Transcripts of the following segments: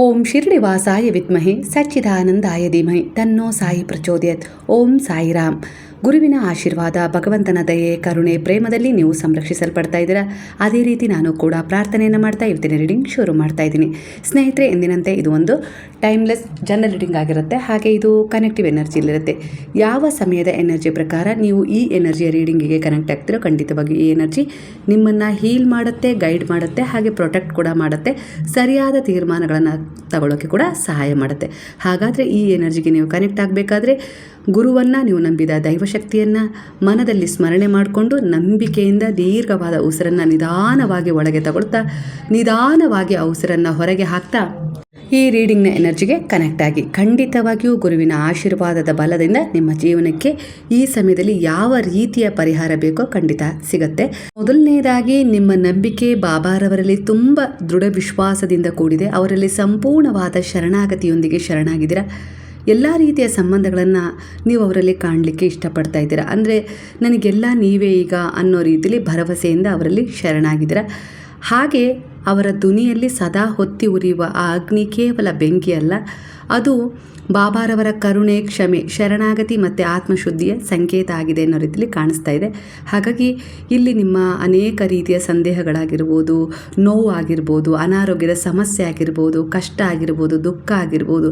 ಓಂ ಶಿರಡಿವಾಸಾಯ ವಿದ್ಮಹೆ ಸಚ್ಚಿದಾನಂದಾಯ ಧೀಮಹಿ ತನ್ನೋ ಸಾಯಿ ಪ್ರಚೋದಯತ್. ಓಂ ಸಾಯಿರಾಮ್. ಗುರುವಿನ ಆಶೀರ್ವಾದ, ಭಗವಂತನ ದಯೆ, ಕರುಣೆ, ಪ್ರೇಮದಲ್ಲಿ ನೀವು ಸಂರಕ್ಷಿಸಲ್ಪಡ್ತಾ ಇದ್ದೀರಾ. ಅದೇ ರೀತಿ ನಾನು ಕೂಡ ಪ್ರಾರ್ಥನೆಯನ್ನು ಮಾಡ್ತಾ ಇವತ್ತಿನ ರೀಡಿಂಗ್ ಶುರು ಮಾಡ್ತಾ ಇದ್ದೀನಿ. ಸ್ನೇಹಿತರೆ, ಎಂದಿನಂತೆ ಇದು ಒಂದು ಟೈಮ್ಲೆಸ್ ಜನರಲ್ ರೀಡಿಂಗ್ ಆಗಿರುತ್ತೆ. ಹಾಗೆ ಇದು ಕನೆಕ್ಟಿವ್ ಎನರ್ಜಿಲಿರುತ್ತೆ. ಯಾವ ಸಮಯದ ಎನರ್ಜಿ ಪ್ರಕಾರ ನೀವು ಈ ಎನರ್ಜಿಯ ರೀಡಿಂಗಿಗೆ ಕನೆಕ್ಟ್ ಆಗ್ತಿರೋ ಖಂಡಿತವಾಗಿ ಈ ಎನರ್ಜಿ ನಿಮ್ಮನ್ನು ಹೀಲ್ ಮಾಡುತ್ತೆ, ಗೈಡ್ ಮಾಡುತ್ತೆ, ಹಾಗೆ ಪ್ರೊಟೆಕ್ಟ್ ಕೂಡ ಮಾಡುತ್ತೆ. ಸರಿಯಾದ ತೀರ್ಮಾನಗಳನ್ನು ತಗೊಳ್ಳೋಕ್ಕೆ ಕೂಡ ಸಹಾಯ ಮಾಡುತ್ತೆ. ಹಾಗಾದರೆ ಈ ಎನರ್ಜಿಗೆ ನೀವು ಕನೆಕ್ಟ್ ಆಗಬೇಕಾದ್ರೆ ಗುರುವನ್ನು, ನೀವು ನಂಬಿದ ದೈವಶಕ್ತಿಯನ್ನು ಮನದಲ್ಲಿ ಸ್ಮರಣೆ ಮಾಡಿಕೊಂಡು ನಂಬಿಕೆಯಿಂದ ದೀರ್ಘವಾದ ಉಸಿರನ್ನು ನಿಧಾನವಾಗಿ ಒಳಗೆ ತಗೊಳ್ತಾ ನಿಧಾನವಾಗಿ ಆ ಉಸಿರನ್ನು ಹೊರಗೆ ಹಾಕ್ತಾ ಈ ರೀಡಿಂಗ್ನ ಎನರ್ಜಿಗೆ ಕನೆಕ್ಟ್ ಆಗಿ. ಖಂಡಿತವಾಗಿಯೂ ಗುರುವಿನ ಆಶೀರ್ವಾದದ ಬಲದಿಂದ ನಿಮ್ಮ ಜೀವನಕ್ಕೆ ಈ ಸಮಯದಲ್ಲಿ ಯಾವ ರೀತಿಯ ಪರಿಹಾರ ಬೇಕೋ ಖಂಡಿತ ಸಿಗುತ್ತೆ. ಮೊದಲನೇದಾಗಿ, ನಿಮ್ಮ ನಂಬಿಕೆ ಬಾಬಾರವರಲ್ಲಿ ತುಂಬ ದೃಢ ವಿಶ್ವಾಸದಿಂದ ಕೂಡಿದೆ. ಅವರಲ್ಲಿ ಸಂಪೂರ್ಣವಾದ ಶರಣಾಗತಿಯೊಂದಿಗೆ ಶರಣಾಗಿದ್ದೀರಾ. ಎಲ್ಲ ರೀತಿಯ ಸಂಬಂಧಗಳನ್ನು ನೀವು ಅವರಲ್ಲಿ ಕಾಣಲಿಕ್ಕೆ ಇಷ್ಟಪಡ್ತಾ ಇದ್ದೀರಾ. ಅಂದರೆ ನನಗೆಲ್ಲ ನೀವೇ ಈಗ ಅನ್ನೋ ರೀತಿಯಲ್ಲಿ ಭರವಸೆಯಿಂದ ಅವರಲ್ಲಿ ಶರಣಾಗಿದ್ದೀರಾ. ಹಾಗೆ ಅವರ ಧ್ವನಿಯಲ್ಲಿ ಸದಾ ಹೊತ್ತಿ ಉರಿಯುವ ಆ ಅಗ್ನಿ ಕೇವಲ ಬೆಂಕಿ ಅಲ್ಲ, ಅದು ಬಾಬಾರವರ ಕರುಣೆ, ಕ್ಷಮೆ, ಶರಣಾಗತಿ ಮತ್ತು ಆತ್ಮಶುದ್ಧಿಯ ಸಂಕೇತ ಆಗಿದೆ ಅನ್ನೋ ರೀತಿಯಲ್ಲಿ ಕಾಣಿಸ್ತಾ ಇದೆ. ಹಾಗಾಗಿ ಇಲ್ಲಿ ನಿಮ್ಮ ಅನೇಕ ರೀತಿಯ ಸಂದೇಹಗಳಾಗಿರ್ಬೋದು, ನೋವು ಆಗಿರ್ಬೋದು, ಅನಾರೋಗ್ಯದ ಸಮಸ್ಯೆ ಆಗಿರ್ಬೋದು, ಕಷ್ಟ ಆಗಿರ್ಬೋದು, ದುಃಖ ಆಗಿರ್ಬೋದು,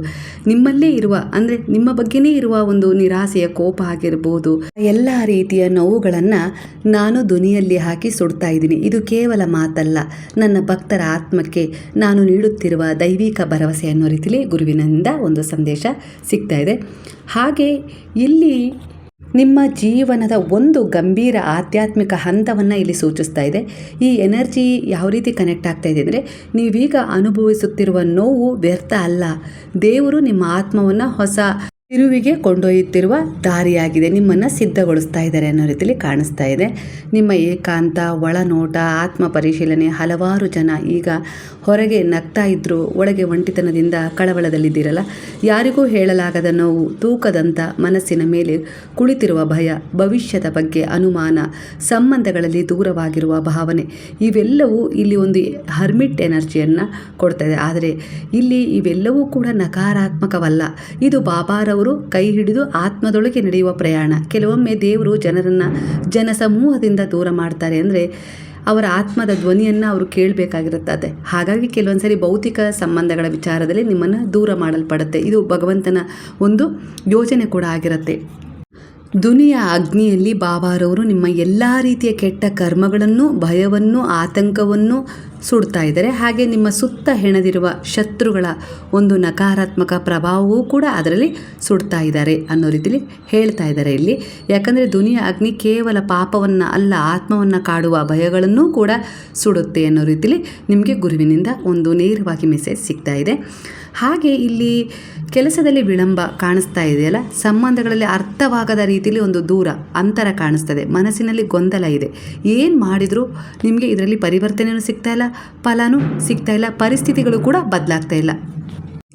ನಿಮ್ಮಲ್ಲೇ ಇರುವ ಅಂದರೆ ನಿಮ್ಮ ಬಗ್ಗೆನೇ ಇರುವ ಒಂದು ನಿರಾಸೆಯ ಕೋಪ ಆಗಿರ್ಬೋದು, ಎಲ್ಲ ರೀತಿಯ ನೋವುಗಳನ್ನು ನಾನು ಧ್ವನಿಯಲ್ಲಿ ಹಾಕಿ ಸುಡ್ತಾ ಇದ್ದೀನಿ. ಇದು ಕೇವಲ ಮಾತಲ್ಲ, ನನ್ನ ಭಕ್ತರ ಆತ್ಮಕ್ಕೆ ನಾನು ನೀಡುತ್ತಿರುವ ದೈವಿಕ ಭರವಸೆ ಅನ್ನೋ ರೀತಿಯಲ್ಲಿ ಗುರುವಿನಿಂದ ಒಂದು ಸಂದೇಶ ಸಿಗ್ತಾ ಇದೆ. ಹಾಗೆ ಇಲ್ಲಿ ನಿಮ್ಮ ಜೀವನದ ಒಂದು ಗಂಭೀರ ಆಧ್ಯಾತ್ಮಿಕ ಹಂತವನ್ನು ಇಲ್ಲಿ ಸೂಚಿಸ್ತಾ ಇದೆ. ಈ ಎನರ್ಜಿ ಯಾವ ರೀತಿ ಕನೆಕ್ಟ್ ಆಗ್ತಾ ಇದೆ ಅಂದರೆ, ನೀವೀಗ ಅನುಭವಿಸುತ್ತಿರುವ ನೋವು ವ್ಯರ್ಥ ಅಲ್ಲ. ದೇವರು ನಿಮ್ಮ ಆತ್ಮವನ್ನು ಹೊಸ ತಿರುವಿಗೆ ಕೊಂಡೊಯ್ಯುತ್ತಿರುವ ದಾರಿಯಾಗಿದೆ. ನಿಮ್ಮನ್ನು ಸಿದ್ಧಗೊಳಿಸ್ತಾ ಇದ್ದಾರೆ ಅನ್ನೋ ರೀತಿಯಲ್ಲಿ ಕಾಣಿಸ್ತಾ ಇದೆ. ನಿಮ್ಮ ಏಕಾಂತ, ಒಳನೋಟ, ಆತ್ಮ ಪರಿಶೀಲನೆ, ಹಲವಾರು ಜನ ಈಗ ಹೊರಗೆ ನಗ್ತಾ ಇದ್ದರೂ ಒಳಗೆ ಒಂಟಿತನದಿಂದ ಕಳವಳದಲ್ಲಿದ್ದೀರಲ್ಲ. ಯಾರಿಗೂ ಹೇಳಲಾಗದ ನೋವು, ತೂಕದಂಥ ಮನಸ್ಸಿನ ಮೇಲೆ ಕುಳಿತಿರುವ ಭಯ, ಭವಿಷ್ಯದ ಬಗ್ಗೆ ಅನುಮಾನ, ಸಂಬಂಧಗಳಲ್ಲಿ ದೂರವಾಗಿರುವ ಭಾವನೆ, ಇವೆಲ್ಲವೂ ಇಲ್ಲಿ ಒಂದು ಹರ್ಮಿಟ್ ಎನರ್ಜಿಯನ್ನು ಕೊಡ್ತಾ ಇದೆ. ಆದರೆ ಇಲ್ಲಿ ಇವೆಲ್ಲವೂ ಕೂಡ ನಕಾರಾತ್ಮಕವಲ್ಲ. ಇದು ಬಾಬಾರವರು ಕೈ ಹಿಡಿದು ಆತ್ಮದೊಳಗೆ ನಡೆಯುವ ಪ್ರಯಾಣ. ಕೆಲವೊಮ್ಮೆ ದೇವರು ಜನರನ್ನು ಜನಸಮೂಹದಿಂದ ದೂರ ಮಾಡ್ತಾರೆ. ಅಂದರೆ ಅವರ ಆತ್ಮದ ಧ್ವನಿಯನ್ನು ಅವರು ಕೇಳಬೇಕಾಗಿರುತ್ತದೆ. ಹಾಗಾಗಿ ಕೆಲವೊಂದ್ಸರಿ ಭೌತಿಕ ಸಂಬಂಧಗಳ ವಿಚಾರದಲ್ಲಿ ನಿಮ್ಮನ್ನು ದೂರ ಮಾಡಲ್ಪಡುತ್ತೆ. ಇದು ಭಗವಂತನ ಒಂದು ಯೋಜನೆ ಕೂಡ ಆಗಿರುತ್ತೆ. ದುನಿಯ ಅಗ್ನಿಯಲ್ಲಿ ಬಾಬಾರವರು ನಿಮ್ಮ ಎಲ್ಲ ರೀತಿಯ ಕೆಟ್ಟ ಕರ್ಮಗಳನ್ನು, ಭಯವನ್ನು, ಆತಂಕವನ್ನು ಸುಡ್ತಾ ಇದ್ದಾರೆ. ಹಾಗೆ ನಿಮ್ಮ ಸುತ್ತ ಹೆಣೆದಿರುವ ಶತ್ರುಗಳ ಒಂದು ನಕಾರಾತ್ಮಕ ಪ್ರಭಾವವೂ ಕೂಡ ಅದರಲ್ಲಿ ಸುಡ್ತಾ ಇದ್ದಾರೆ ಅನ್ನೋ ರೀತಿಯಲ್ಲಿ ಹೇಳ್ತಾ ಇದ್ದಾರೆ ಇಲ್ಲಿ. ಯಾಕಂದರೆ ದುನಿಯ ಅಗ್ನಿ ಕೇವಲ ಪಾಪವನ್ನು ಅಲ್ಲ, ಆತ್ಮವನ್ನು ಕಾಡುವ ಭಯಗಳನ್ನೂ ಕೂಡ ಸುಡುತ್ತೆ ಅನ್ನೋ ರೀತಿಯಲ್ಲಿ ನಿಮಗೆ ಗುರುವಿನಿಂದ ಒಂದು ನೇರವಾಗಿ ಮೆಸೇಜ್ ಸಿಗ್ತಾ ಇದೆ. ಹಾಗೆ ಇಲ್ಲಿ ಕೆಲಸದಲ್ಲಿ ವಿಳಂಬ ಕಾಣಿಸ್ತಾ ಇದೆಯಲ್ಲ, ಸಂಬಂಧಗಳಲ್ಲಿ ಅರ್ಥವಾಗದ ರೀತಿಯಲ್ಲಿ ಒಂದು ದೂರ, ಅಂತರ ಕಾಣಿಸ್ತದೆ. ಮನಸ್ಸಿನಲ್ಲಿ ಗೊಂದಲ ಇದೆ. ಏನು ಮಾಡಿದರೂ ನಿಮಗೆ ಇದರಲ್ಲಿ ಪರಿವರ್ತನೆಯೂ ಸಿಗ್ತಾ ಇಲ್ಲ, ಫಲನೂ ಸಿಗ್ತಾ ಇಲ್ಲ, ಪರಿಸ್ಥಿತಿಗಳು ಕೂಡ ಬದಲಾಗ್ತಾ ಇಲ್ಲ.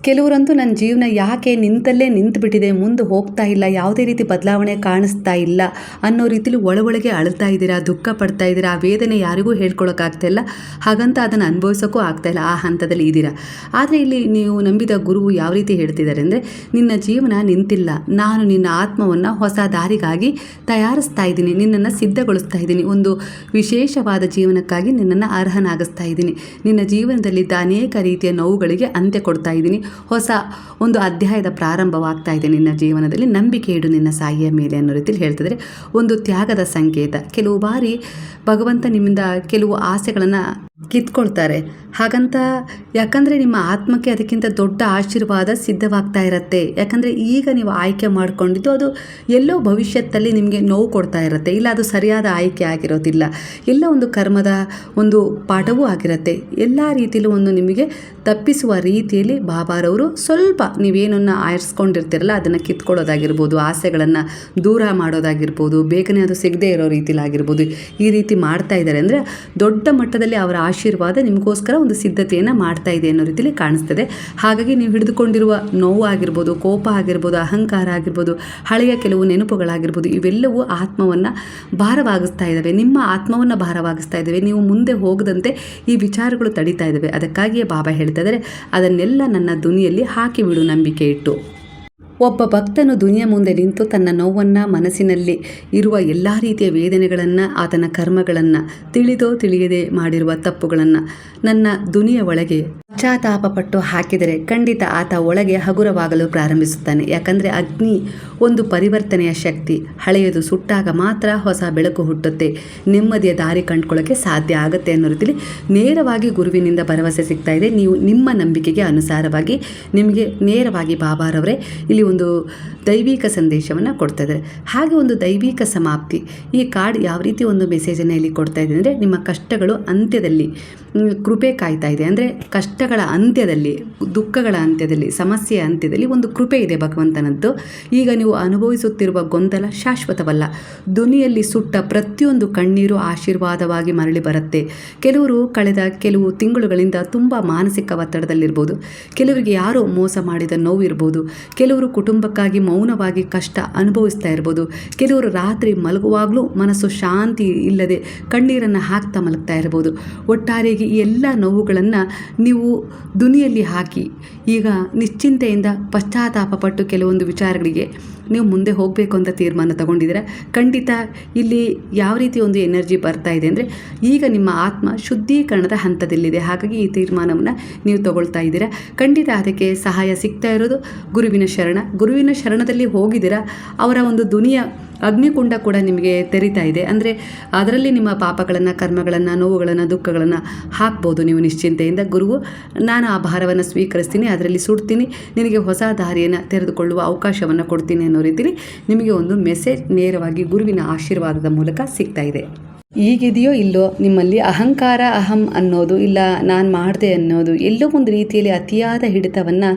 ಕೆಲವರಂತೂ ನನ್ನ ಜೀವನ ಯಾಕೆ ನಿಂತಲ್ಲೇ ನಿಂತುಬಿಟ್ಟಿದೆ, ಮುಂದೆ ಹೋಗ್ತಾ ಇಲ್ಲ, ಯಾವುದೇ ರೀತಿ ಬದಲಾವಣೆ ಕಾಣಿಸ್ತಾ ಇಲ್ಲ ಅನ್ನೋ ರೀತಿಲಿ ಒಳಗೊಳಗೆ ಅಳ್ತಾ ಇದ್ದೀರಾ, ದುಃಖ ಪಡ್ತಾ ಇದ್ದೀರಾ. ಆ ವೇದನೆ ಯಾರಿಗೂ ಹೇಳ್ಕೊಳಕ್ಕಾಗ್ತಾ ಇಲ್ಲ, ಹಾಗಂತ ಅದನ್ನು ಅನುಭವಿಸೋಕ್ಕೂ ಆಗ್ತಾ ಇಲ್ಲ. ಆ ಹಂತದಲ್ಲಿ ಇದ್ದೀರಾ. ಆದರೆ ಇಲ್ಲಿ ನೀವು ನಂಬಿದ ಗುರುವು ಯಾವ ರೀತಿ ಹೇಳ್ತಿದ್ದಾರೆ ಅಂದರೆ, ನಿನ್ನ ಜೀವನ ನಿಂತಿಲ್ಲ, ನಾನು ನಿನ್ನ ಆತ್ಮವನ್ನು ಹೊಸ ದಾರಿಗಾಗಿ ತಯಾರಿಸ್ತಾ ಇದ್ದೀನಿ, ನಿನ್ನನ್ನು ಸಿದ್ಧಗೊಳಿಸ್ತಾ ಇದ್ದೀನಿ, ಒಂದು ವಿಶೇಷವಾದ ಜೀವನಕ್ಕಾಗಿ ನಿನ್ನನ್ನು ಅರ್ಹನಾಗಿಸ್ತಾ ಇದ್ದೀನಿ, ನಿನ್ನ ಜೀವನದಲ್ಲಿದ್ದ ಅನೇಕ ರೀತಿಯ ನೋವುಗಳಿಗೆ ಅಂತ್ಯ ಕೊಡ್ತಾ ಇದ್ದೀನಿ, ಹೊಸ ಒಂದು ಅಧ್ಯಾಯದ ಪ್ರಾರಂಭವಾಗ್ತಾ ಇದೆ ನಿನ್ನ ಜೀವನದಲ್ಲಿ, ನಂಬಿಕೆ ಇಡು ನಿನ್ನ ಸಾಯಿಯ ಮೇಲೆ ಅನ್ನೋ ರೀತಿಯಲ್ಲಿ ಹೇಳ್ತಿದ್ರೆ ಒಂದು ತ್ಯಾಗದ ಸಂಕೇತ. ಕೆಲವು ಬಾರಿ ಭಗವಂತ ನಿಮ್ಮಿಂದ ಕೆಲವು ಆಸೆಗಳನ್ನು ಕಿತ್ಕೊಳ್ತಾರೆ. ಹಾಗಂತ ಯಾಕಂದರೆ ನಿಮ್ಮ ಆತ್ಮಕ್ಕೆ ಅದಕ್ಕಿಂತ ದೊಡ್ಡ ಆಶೀರ್ವಾದ ಸಿದ್ಧವಾಗ್ತಾ ಇರುತ್ತೆ. ಯಾಕಂದರೆ ಈಗ ನೀವು ಆಯ್ಕೆ ಮಾಡ್ಕೊಂಡಿದ್ದು ಅದು ಎಲ್ಲೋ ಭವಿಷ್ಯದಲ್ಲಿ ನಿಮಗೆ ನೋವು ಕೊಡ್ತಾ ಇರುತ್ತೆ, ಇಲ್ಲ ಅದು ಸರಿಯಾದ ಆಯ್ಕೆ ಆಗಿರೋದಿಲ್ಲ, ಎಲ್ಲ ಒಂದು ಕರ್ಮದ ಒಂದು ಪಾಠವೂ ಆಗಿರುತ್ತೆ. ಎಲ್ಲ ರೀತಿಯಲ್ಲೂ ಒಂದು ನಿಮಗೆ ತಪ್ಪಿಸುವ ರೀತಿಯಲ್ಲಿ ಬಾಬಾರವರು ಸ್ವಲ್ಪ ನೀವೇನನ್ನು ಆರಿಸ್ಕೊಂಡಿರ್ತೀರಲ್ಲ ಅದನ್ನು ಕಿತ್ಕೊಳ್ಳೋದಾಗಿರ್ಬೋದು, ಆಸೆಗಳನ್ನು ದೂರ ಮಾಡೋದಾಗಿರ್ಬೋದು, ಬೇಗನೆ ಅದು ಸಿಗದೇ ಇರೋ ರೀತಿಲಾಗಿರ್ಬೋದು, ಈ ರೀತಿ ಮಾಡ್ತಾ ಇದ್ದಾರೆ. ಅಂದರೆ ದೊಡ್ಡ ಮಟ್ಟದಲ್ಲಿ ಅವರ ಆಶೀರ್ವಾದ ನಿಮಗೋಸ್ಕರ ಒಂದು ಸಿದ್ಧತೆಯನ್ನು ಮಾಡ್ತಾ ಇದೆ ಅನ್ನೋ ರೀತಿಯಲ್ಲಿ ಕಾಣಿಸ್ತದೆ. ಹಾಗಾಗಿ ನೀವು ಹಿಡಿದುಕೊಂಡಿರುವ ನೋವು ಆಗಿರ್ಬೋದು, ಕೋಪ ಆಗಿರ್ಬೋದು, ಅಹಂಕಾರ ಆಗಿರ್ಬೋದು, ಹಳೆಯ ಕೆಲವು ನೆನಪುಗಳಾಗಿರ್ಬೋದು, ಇವೆಲ್ಲವೂ ಆತ್ಮವನ್ನು ಭಾರವಾಗಿಸ್ತಾ ಇದ್ದಾವೆ, ನಿಮ್ಮ ಆತ್ಮವನ್ನು ಭಾರವಾಗಿಸ್ತಾ ಇದ್ದಾವೆ. ನೀವು ಮುಂದೆ ಹೋಗದಂತೆ ಈ ವಿಚಾರಗಳು ತಡೀತಾ ಇದ್ದಾವೆ. ಅದಕ್ಕಾಗಿಯೇ ಬಾಬಾ ಹೇಳ್ತಾ ಹೇಳ್ತಾ ಇದ್ದಾರೆ, ಅದನ್ನೆಲ್ಲ ನನ್ನ ಧ್ವನಿಯಲ್ಲಿ ಹಾಕಿಬಿಡು ನಂಬಿಕೆ ಇಟ್ಟು. ಒಬ್ಬ ಭಕ್ತನು ದುನಿಯ ಮುಂದೆ ನಿಂತು ತನ್ನ ನೋವನ್ನು, ಮನಸ್ಸಿನಲ್ಲಿ ಇರುವ ಎಲ್ಲ ರೀತಿಯ ವೇದನೆಗಳನ್ನು, ಆತನ ಕರ್ಮಗಳನ್ನು, ತಿಳಿದೋ ತಿಳಿಯದೆ ಮಾಡಿರುವ ತಪ್ಪುಗಳನ್ನು ನನ್ನ ದುನಿಯ ಒಳಗೆ ಪಶ್ಚಾತ್ತಾಪಪಟ್ಟು ಹಾಕಿದರೆ ಖಂಡಿತ ಆತ ಒಳಗೆ ಹಗುರವಾಗಲು ಪ್ರಾರಂಭಿಸುತ್ತಾನೆ. ಯಾಕಂದರೆ ಅಗ್ನಿ ಒಂದು ಪರಿವರ್ತನೆಯ ಶಕ್ತಿ. ಹಳೆಯದು ಸುಟ್ಟಾಗ ಮಾತ್ರ ಹೊಸ ಬೆಳಕು ಹುಟ್ಟುತ್ತೆ, ನೆಮ್ಮದಿಯ ದಾರಿ ಕಂಡುಕೊಳ್ಳೋಕ್ಕೆ ಸಾಧ್ಯ ಆಗುತ್ತೆ ಅನ್ನೋ ರೀತಿಯಲ್ಲಿ ನೇರವಾಗಿ ಗುರುವಿನಿಂದ ಭರವಸೆ ಸಿಗ್ತಾ ಇದೆ. ನೀವು ನಿಮ್ಮ ನಂಬಿಕೆಗೆ ಅನುಸಾರವಾಗಿ ನಿಮಗೆ ನೇರವಾಗಿ ಬಾಬಾರವರೇ ಇಲ್ಲಿ ಒಂದು ದೈವಿಕ ಸಂದೇಶವನ್ನು ಕೊಡ್ತಾ ಇದ್ದಾರೆ. ಹಾಗೆ ಒಂದು ದೈವಿಕ ಸಮಾಪ್ತಿ. ಈ ಕಾರ್ಡ್ ಯಾವ ರೀತಿ ಒಂದು ಮೆಸೇಜನ್ನು ಇಲ್ಲಿ ಕೊಡ್ತಾ ಇದೆ ಅಂದರೆ, ನಿಮ್ಮ ಕಷ್ಟಗಳು ಅಂತ್ಯದಲ್ಲಿ ಕೃಪೆ ಕಾಯ್ತಾ ಇದೆ. ಅಂದರೆ ಕಷ್ಟಗಳ ಅಂತ್ಯದಲ್ಲಿ, ದುಃಖಗಳ ಅಂತ್ಯದಲ್ಲಿ, ಸಮಸ್ಯೆಯ ಅಂತ್ಯದಲ್ಲಿ ಒಂದು ಕೃಪೆ ಇದೆ ಭಗವಂತನದ್ದು. ಈಗ ನೀವು ಅನುಭವಿಸುತ್ತಿರುವ ಗೊಂದಲ ಶಾಶ್ವತವಲ್ಲ. ದುನಿಯಲ್ಲಿ ಸುಟ್ಟ ಪ್ರತಿಯೊಂದು ಕಣ್ಣೀರು ಆಶೀರ್ವಾದವಾಗಿ ಮರಳಿ ಬರುತ್ತೆ. ಕೆಲವರು ಕಳೆದ ಕೆಲವು ತಿಂಗಳುಗಳಿಂದ ತುಂಬ ಮಾನಸಿಕ ಒತ್ತಡದಲ್ಲಿರ್ಬೋದು, ಕೆಲವರಿಗೆ ಯಾರೋ ಮೋಸ ಮಾಡಿದ ನೋವು ಇರ್ಬೋದು, ಕೆಲವರು ಕುಟುಂಬಕ್ಕಾಗಿ ಮೌನವಾಗಿ ಕಷ್ಟ ಅನುಭವಿಸ್ತಾ ಇರ್ಬೋದು, ಕೆಲವರು ರಾತ್ರಿ ಮಲಗುವಾಗಲೂ ಮನಸ್ಸು ಶಾಂತಿ ಇಲ್ಲದೆ ಕಣ್ಣೀರನ್ನು ಹಾಕ್ತಾ ಮಲಗ್ತಾ ಇರ್ಬೋದು. ಒಟ್ಟಾರೆಯಾಗಿ ಈ ಎಲ್ಲ ನೋವುಗಳನ್ನು ನೀವು ದುನಿಯಲ್ಲಿ ಹಾಕಿ ಈಗ ನಿಶ್ಚಿಂತೆಯಿಂದ ಪಶ್ಚಾತ್ತಾಪಪಟ್ಟು ಕೆಲವೊಂದು ವಿಚಾರಗಳಿಗೆ ನೀವು ಮುಂದೆ ಹೋಗಬೇಕು ಅಂತ ತೀರ್ಮಾನ ತಗೊಂಡಿದ್ದೀರಾ. ಖಂಡಿತ ಇಲ್ಲಿ ಯಾವ ರೀತಿ ಒಂದು ಎನರ್ಜಿ ಬರ್ತಾ ಇದೆ ಅಂದರೆ, ಈಗ ನಿಮ್ಮ ಆತ್ಮ ಶುದ್ಧೀಕರಣದ ಹಂತದಲ್ಲಿದೆ. ಹಾಗಾಗಿ ಈ ತೀರ್ಮಾನವನ್ನು ನೀವು ತಗೊಳ್ತಾ ಇದ್ದೀರಾ. ಖಂಡಿತ ಅದಕ್ಕೆ ಸಹಾಯ ಸಿಗ್ತಾ ಇರೋದು ಗುರುವಿನ ಶರಣದಲ್ಲಿ ಹೋಗಿದ್ದೀರಾ. ಅವರ ಒಂದು ದುನಿಯ ಅಗ್ನಿಕುಂಡ ಕೂಡ ನಿಮಗೆ ತೆರೀತಾ ಇದೆ. ಅಂದರೆ ಅದರಲ್ಲಿ ನಿಮ್ಮ ಪಾಪಗಳನ್ನು, ಕರ್ಮಗಳನ್ನು, ನೋವುಗಳನ್ನು, ದುಃಖಗಳನ್ನು ಹಾಕ್ಬೋದು ನೀವು ನಿಶ್ಚಿಂತೆಯಿಂದ. ಗುರುವು ನಾನು ಆ ಭಾರವನ್ನು ಸ್ವೀಕರಿಸ್ತೀನಿ, ಅದರಲ್ಲಿ ಸುಡ್ತೀನಿ, ನಿನಗೆ ಹೊಸ ದಾರಿಯನ್ನು ತೆರೆದುಕೊಳ್ಳುವ ಅವಕಾಶವನ್ನು ಕೊಡ್ತೀನಿ ಅನ್ನೋ ರೀತಿಯಲ್ಲಿ ನಿಮಗೆ ಒಂದು ಮೆಸೇಜ್ ನೇರವಾಗಿ ಗುರುವಿನ ಆಶೀರ್ವಾದದ ಮೂಲಕ ಸಿಗ್ತಾ ಇದೆ. ಈಗಿದೆಯೋ ಇಲ್ಲೋ ನಿಮ್ಮಲ್ಲಿ ಅಹಂಕಾರ, ಅಹಂ ಅನ್ನೋದು, ಇಲ್ಲ ನಾನು ಮಾಡಿದೆ ಅನ್ನೋದು, ಎಲ್ಲೋ ಒಂದು ರೀತಿಯಲ್ಲಿ ಅತಿಯಾದ ಹಿಡಿತವನ್ನು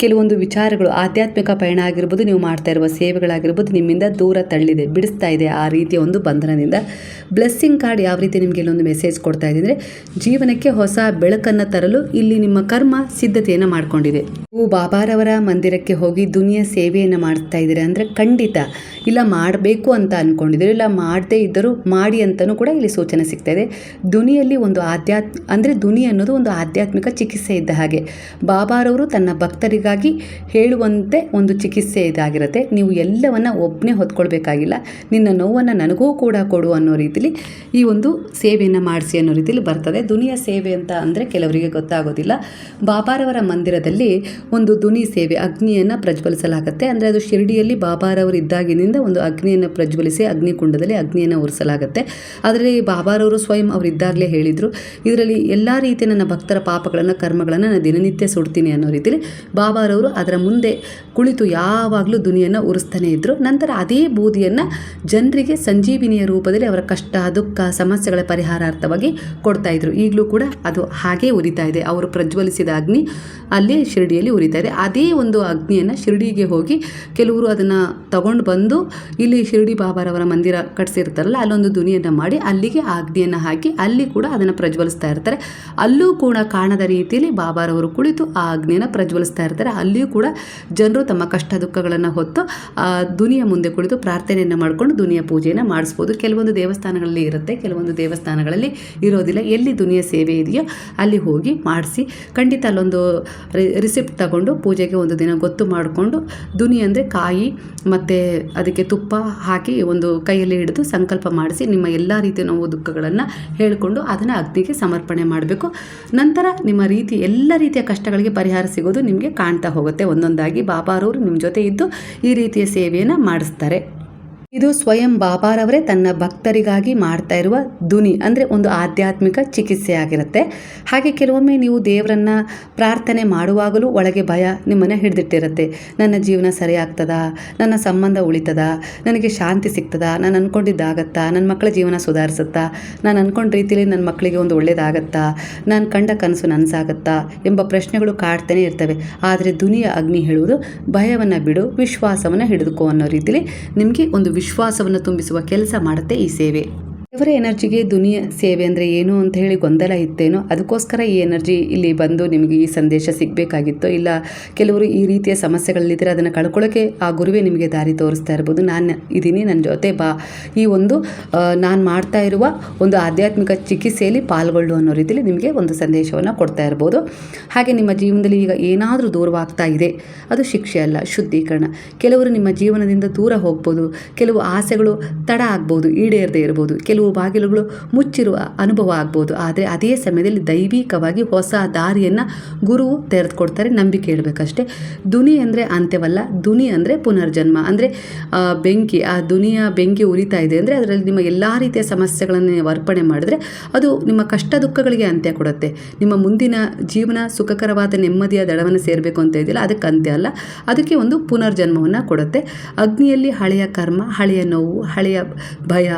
ಕೆಲವೊಂದು ವಿಚಾರಗಳು, ಆಧ್ಯಾತ್ಮಿಕ ಪಯಣ ಆಗಿರ್ಬೋದು, ನೀವು ಮಾಡ್ತಾ ಇರುವ ಸೇವೆಗಳಾಗಿರ್ಬೋದು, ನಿಮ್ಮಿಂದ ದೂರ ತಳ್ಳಿದೆ, ಬಿಡಿಸ್ತಾ ಇದೆ ಆ ರೀತಿಯ ಒಂದು ಬಂಧನದಿಂದ. ಬ್ಲೆಸ್ಸಿಂಗ್ ಕಾರ್ಡ್ ಯಾವ ರೀತಿ ನಿಮಗೆ ಇಲ್ಲೊಂದು ಮೆಸೇಜ್ ಕೊಡ್ತಾ ಇದೆ ಅಂದರೆ, ಜೀವನಕ್ಕೆ ಹೊಸ ಬೆಳಕನ್ನು ತರಲು ಇಲ್ಲಿ ನಿಮ್ಮ ಕರ್ಮ ಸಿದ್ಧತೆಯನ್ನು ಮಾಡ್ಕೊಂಡಿದೆ. ನೀವು ಬಾಬಾರವರ ಮಂದಿರಕ್ಕೆ ಹೋಗಿ ದುನಿಯ ಸೇವೆಯನ್ನು ಮಾಡ್ತಾ ಇದ್ದೀರಾ ಅಂದರೆ ಖಂಡಿತ ಇಲ್ಲ ಮಾಡಬೇಕು ಅಂತ ಅಂದ್ಕೊಂಡಿದ್ದೀರಿ, ಇಲ್ಲ ಮಾಡದೇ ಇದ್ದರೂ ಮಾಡಿ ಅಂತಲೂ ಕೂಡ ಇಲ್ಲಿ ಸೂಚನೆ ಸಿಗ್ತಾ ಇದೆ. ದುನಿಯಲ್ಲಿ ಒಂದು ಅಂದರೆ ದುನಿ ಅನ್ನೋದು ಒಂದು ಆಧ್ಯಾತ್ಮಿಕ ಚಿಕಿತ್ಸೆ ಇದ್ದ ಹಾಗೆ. ಬಾಬಾರವರು ತನ್ನ ಭಕ್ತರಿಗಾಗಿ ಹೇಳುವಂತೆ ಒಂದು ಚಿಕಿತ್ಸೆ ಇದಾಗಿರುತ್ತೆ. ನೀವು ಎಲ್ಲವನ್ನ ಒಬ್ಬನೇ ಹೊತ್ಕೊಳ್ಬೇಕಾಗಿಲ್ಲ, ನಿನ್ನ ನೋವನ್ನು ನನಗೂ ಕೂಡ ಕೊಡು ಅನ್ನೋ ರೀತಿಲಿ ಈ ಒಂದು ಸೇವೆಯನ್ನು ಮಾಡಿಸಿ ಅನ್ನೋ ರೀತಿಲಿ ಬರ್ತದೆ. ದುನಿಯ ಸೇವೆ ಅಂತ ಅಂದರೆ ಕೆಲವರಿಗೆ ಗೊತ್ತಾಗೋದಿಲ್ಲ. ಬಾಬಾರವರ ಮಂದಿರದಲ್ಲಿ ಒಂದು ದುನಿ ಸೇವೆ, ಅಗ್ನಿಯನ್ನು ಪ್ರಜ್ವಲಿಸಲಾಗುತ್ತೆ. ಅಂದರೆ ಅದು ಶಿರ್ಡಿಯಲ್ಲಿ ಬಾಬಾರವರು ಇದ್ದಾಗಿನಿಂದ ಒಂದು ಅಗ್ನಿಯನ್ನು ಪ್ರಜ್ವಲಿಸಿ ಅಗ್ನಿಕುಂಡದಲ್ಲಿ ಅಗ್ನಿಯನ್ನು ಉರಿಸಲಾಗುತ್ತೆ. ಅದರಲ್ಲಿ ಬಾಬಾರವರು ಸ್ವಯಂ ಅವರು ಇದ್ದಾಗಲೇ ಹೇಳಿದರು, ಇದರಲ್ಲಿ ಎಲ್ಲ ರೀತಿಯ ನನ್ನ ಭಕ್ತರ ಪಾಪಗಳನ್ನು, ಕರ್ಮಗಳನ್ನು ನಾನು ದಿನನಿತ್ಯ ಸುಡ್ತೀನಿ ಅನ್ನೋ ರೀತಿಲಿ ಬಾಬಾರವರು ಅದರ ಮುಂದೆ ಕುಳಿತು ಯಾವಾಗಲೂ ದುನಿಯನ್ನು ಉರಿಸ್ತಾನೆ ಇದ್ದರು. ನಂತರ ಅದೇ ಬೂದಿಯನ್ನು ಜನರಿಗೆ ಸಂಜೀವಿನಿಯ ರೂಪದಲ್ಲಿ ಅವರ ಕಷ್ಟ, ದುಃಖ, ಸಮಸ್ಯೆಗಳ ಪರಿಹಾರಾರ್ಥವಾಗಿ ಕೊಡ್ತಾ ಇದ್ರು. ಈಗಲೂ ಕೂಡ ಅದು ಹಾಗೇ ಉರಿತಾ ಇದೆ. ಅವರು ಪ್ರಜ್ವಲಿಸಿದ ಅಗ್ನಿ ಅಲ್ಲಿ ಶಿರ್ಡಿಯಲ್ಲಿ ಉರಿತಾ ಇದೆ. ಅದೇ ಒಂದು ಅಗ್ನಿಯನ್ನು ಶಿರ್ಡಿಗೆ ಹೋಗಿ ಕೆಲವರು ಅದನ್ನು ತಗೊಂಡು ಬಂದು ಇಲ್ಲಿ ಶಿರ್ಡಿ ಬಾಬಾರವರ ಮಂದಿರ ಕಟ್ಸಿರ್ತಾರಲ್ಲ, ಅಲ್ಲೊಂದು ದುನಿಯನ್ನು ಮಾಡಿ ಅಲ್ಲಿಗೆ ಆ ಅಗ್ನಿಯನ್ನು ಹಾಕಿ ಅಲ್ಲಿ ಕೂಡ ಅದನ್ನು ಪ್ರಜ್ವಲಿಸ್ತಾ ಇರ್ತಾರೆ. ಅಲ್ಲೂ ಕೂಡ ಕಾಣದ ರೀತಿಯಲ್ಲಿ ಬಾಬಾರವರು ಕುಳಿತು ಆ ಅಗ್ನಿಯನ್ನು ಪ್ರಜ್ವಲಿಸ್ತಾ ಇರ್ತಾರೆ. ಅಲ್ಲಿಯೂ ಕೂಡ ಜನರು ತಮ್ಮ ಕಷ್ಟ ದುಃಖಗಳನ್ನು ಹೊತ್ತು ಆ ದುನಿಯ ಮುಂದೆ ಕುಳಿತು ಪ್ರಾರ್ಥನೆಯನ್ನು ಮಾಡಿಕೊಂಡು ದುನಿಯ ಪೂಜೆಯನ್ನು ಮಾಡಿಸ್ಬೋದು. ಕೆಲವೊಂದು ದೇವಸ್ಥಾನಗಳಲ್ಲಿ ಇರುತ್ತೆ, ಕೆಲವೊಂದು ದೇವಸ್ಥಾನಗಳಲ್ಲಿ ಇರೋದಿಲ್ಲ. ಎಲ್ಲಿ ದುನಿಯ ಸೇವೆ ಇದೆಯೋ ಅಲ್ಲಿ ಹೋಗಿ ಮಾಡಿಸಿ. ಖಂಡಿತ ಅಲ್ಲೊಂದು ರಿಸಿಪ್ಟ್ ತಗೊಂಡು ಪೂಜೆಗೆ ಒಂದು ದಿನ ಗೊತ್ತು ಮಾಡಿಕೊಂಡು, ದುನಿ ಅಂದರೆ ಕಾಯಿ ಮತ್ತು ಅದಕ್ಕೆ ತುಪ್ಪ ಹಾಕಿ ಒಂದು ಕೈಯಲ್ಲಿ ಹಿಡಿದು ಸಂಕಲ್ಪ ಮಾಡಿಸಿ ನಿಮ್ಮ ಎಲ್ಲ ರೀತಿಯ ನೋವು ದುಃಖಗಳನ್ನು ಹೇಳಿಕೊಂಡು ಅದನ್ನು ಅಗ್ನಿಗೆ ಸಮರ್ಪಣೆ ಮಾಡಬೇಕು. ನಂತರ ನಿಮ್ಮ ಎಲ್ಲ ರೀತಿಯ ಕಷ್ಟಗಳಿಗೆ ಪರಿಹಾರ ಸಿಗೋದು ನಿಮಗೆ ಕಾಣ್ತಾ ಹೋಗುತ್ತೆ. ಒಂದೊಂದಾಗಿ ಬಾಬಾರವರು ನಿಮ್ಮ ಜೊತೆ ಇದ್ದು ಈ ರೀತಿಯ ಸೇವೆಯನ್ನು ಮಾಡಿಸ್ತಾರೆ. ಇದು ಸ್ವಯಂ ಬಾಬಾರವರೇ ತನ್ನ ಭಕ್ತರಿಗಾಗಿ ಮಾಡ್ತಾ ಇರುವ ದುನಿ, ಅಂದರೆ ಒಂದು ಆಧ್ಯಾತ್ಮಿಕ ಚಿಕಿತ್ಸೆ ಆಗಿರುತ್ತೆ. ಹಾಗೆ ಕೆಲವೊಮ್ಮೆ ನೀವು ದೇವರನ್ನು ಪ್ರಾರ್ಥನೆ ಮಾಡುವಾಗಲೂ ಒಳಗೆ ಭಯ ನಿಮ್ಮನ್ನು ಹಿಡಿದಿಟ್ಟಿರುತ್ತೆ. ನನ್ನ ಜೀವನ ಸರಿಯಾಗ್ತದಾ, ನನ್ನ ಸಂಬಂಧ ಉಳಿತದಾ, ನನಗೆ ಶಾಂತಿ ಸಿಗ್ತದಾ, ನಾನು ಅಂದ್ಕೊಂಡಿದ್ದಾಗತ್ತಾ, ನನ್ನ ಮಕ್ಕಳ ಜೀವನ ಸುಧಾರಿಸುತ್ತಾ, ನಾನು ಅಂದ್ಕೊಂಡ ರೀತಿಯಲ್ಲಿ ನನ್ನ ಮಕ್ಕಳಿಗೆ ಒಂದು ಒಳ್ಳೆಯದಾಗತ್ತಾ, ನಾನು ಕಂಡ ಕನಸು ನನಸಾಗತ್ತಾ ಎಂಬ ಪ್ರಶ್ನೆಗಳು ಕಾಡ್ತಾನೆ ಇರ್ತವೆ. ಆದರೆ ದುನಿಯ ಅಗ್ನಿ ಹೇಳುವುದು ಭಯವನ್ನು ಬಿಡು, ವಿಶ್ವಾಸವನ್ನು ಹಿಡಿದುಕೋ ಅನ್ನೋ ರೀತಿಯಲ್ಲಿ ನಿಮಗೆ ಒಂದು ವಿಶ್ವಾಸವನ್ನು ತುಂಬಿಸುವ ಕೆಲಸ ಮಾಡುತ್ತೆ ಈ ಸೇವೆ. ಇವರ ಎನರ್ಜಿಗೆ ದುನಿಯಾ ಸೇವೆ ಅಂದರೆ ಏನು ಅಂತ ಹೇಳಿ ಗೊಂದಲ ಇತ್ತೇನೋ, ಅದಕ್ಕೋಸ್ಕರ ಈ ಎನರ್ಜಿ ಇಲ್ಲಿ ಬಂದು ನಿಮಗೆ ಈ ಸಂದೇಶ ಸಿಗಬೇಕಾಗಿತ್ತು. ಇಲ್ಲ ಕೆಲವರು ಈ ರೀತಿಯ ಸಮಸ್ಯೆಗಳಲ್ಲಿದ್ದರೆ ಅದನ್ನು ಕಳ್ಕೊಳ್ಳೋಕ್ಕೆ ಆ ಗುರುವೇ ನಿಮಗೆ ದಾರಿ ತೋರಿಸ್ತಾ ಇರ್ಬೋದು. ನಾನು ಇದ್ದೀನಿ, ನನ್ನ ಜೊತೆ ಬಾ, ಈ ಒಂದು ನಾನು ಮಾಡ್ತಾ ಇರುವ ಒಂದು ಆಧ್ಯಾತ್ಮಿಕ ಚಿಕಿತ್ಸೆಯಲ್ಲಿ ಪಾಲ್ಗೊಳ್ಳು ಅನ್ನೋ ರೀತಿಯಲ್ಲಿ ನಿಮಗೆ ಒಂದು ಸಂದೇಶವನ್ನು ಕೊಡ್ತಾ ಇರ್ಬೋದು. ಹಾಗೆ ನಿಮ್ಮ ಜೀವನದಲ್ಲಿ ಈಗ ಏನಾದರೂ ದೂರವಾಗ್ತಾ ಇದೆ, ಅದು ಶಿಕ್ಷೆ ಅಲ್ಲ, ಶುದ್ಧೀಕರಣ. ಕೆಲವರು ನಿಮ್ಮ ಜೀವನದಿಂದ ದೂರ ಹೋಗ್ಬೋದು, ಕೆಲವು ಆಸೆಗಳು ತಡ ಆಗ್ಬೋದು, ಈಡೇರದೇ ಇರ್ಬೋದು, ಕೆಲವು ಬಾಗಿಲುಗಳು ಮುಚ್ಚಿರುವ ಅನುಭವ ಆಗ್ಬೋದು. ಆದರೆ ಅದೇ ಸಮಯದಲ್ಲಿ ದೈವಿಕವಾಗಿ ಹೊಸ ದಾರಿಯನ್ನು ಗುರುವು ತೆರೆದುಕೊಡ್ತಾರೆ. ನಂಬಿಕೆ ಇಡಬೇಕಷ್ಟೇ. ದುನಿ ಅಂದರೆ ಅಂತ್ಯವಲ್ಲ, ದುನಿ ಅಂದರೆ ಪುನರ್ಜನ್ಮ. ಅಂದರೆ ಬೆಂಕಿ, ಆ ದುನಿಯ ಬೆಂಕಿ ಉರಿತಾ ಇದೆ ಅಂದರೆ ಅದರಲ್ಲಿ ನಿಮ್ಮ ಎಲ್ಲ ರೀತಿಯ ಸಮಸ್ಯೆಗಳನ್ನು ಅರ್ಪಣೆ ಮಾಡಿದ್ರೆ ಅದು ನಿಮ್ಮ ಕಷ್ಟ ದುಃಖಗಳಿಗೆ ಅಂತ್ಯ ಕೊಡುತ್ತೆ. ನಿಮ್ಮ ಮುಂದಿನ ಜೀವನ ಸುಖಕರವಾದ ನೆಮ್ಮದಿಯ ದಡವನ್ನು ಸೇರಬೇಕು ಅಂತ ಇದೆಯಲ್ಲ, ಅದಕ್ಕೆ ಅಂತ್ಯ ಅಲ್ಲ, ಅದಕ್ಕೆ ಒಂದು ಪುನರ್ಜನ್ಮವನ್ನು ಕೊಡುತ್ತೆ. ಅಗ್ನಿಯಲ್ಲಿ ಹಳೆಯ ಕರ್ಮ, ಹಳೆಯ ನೋವು, ಹಳೆಯ ಭಯ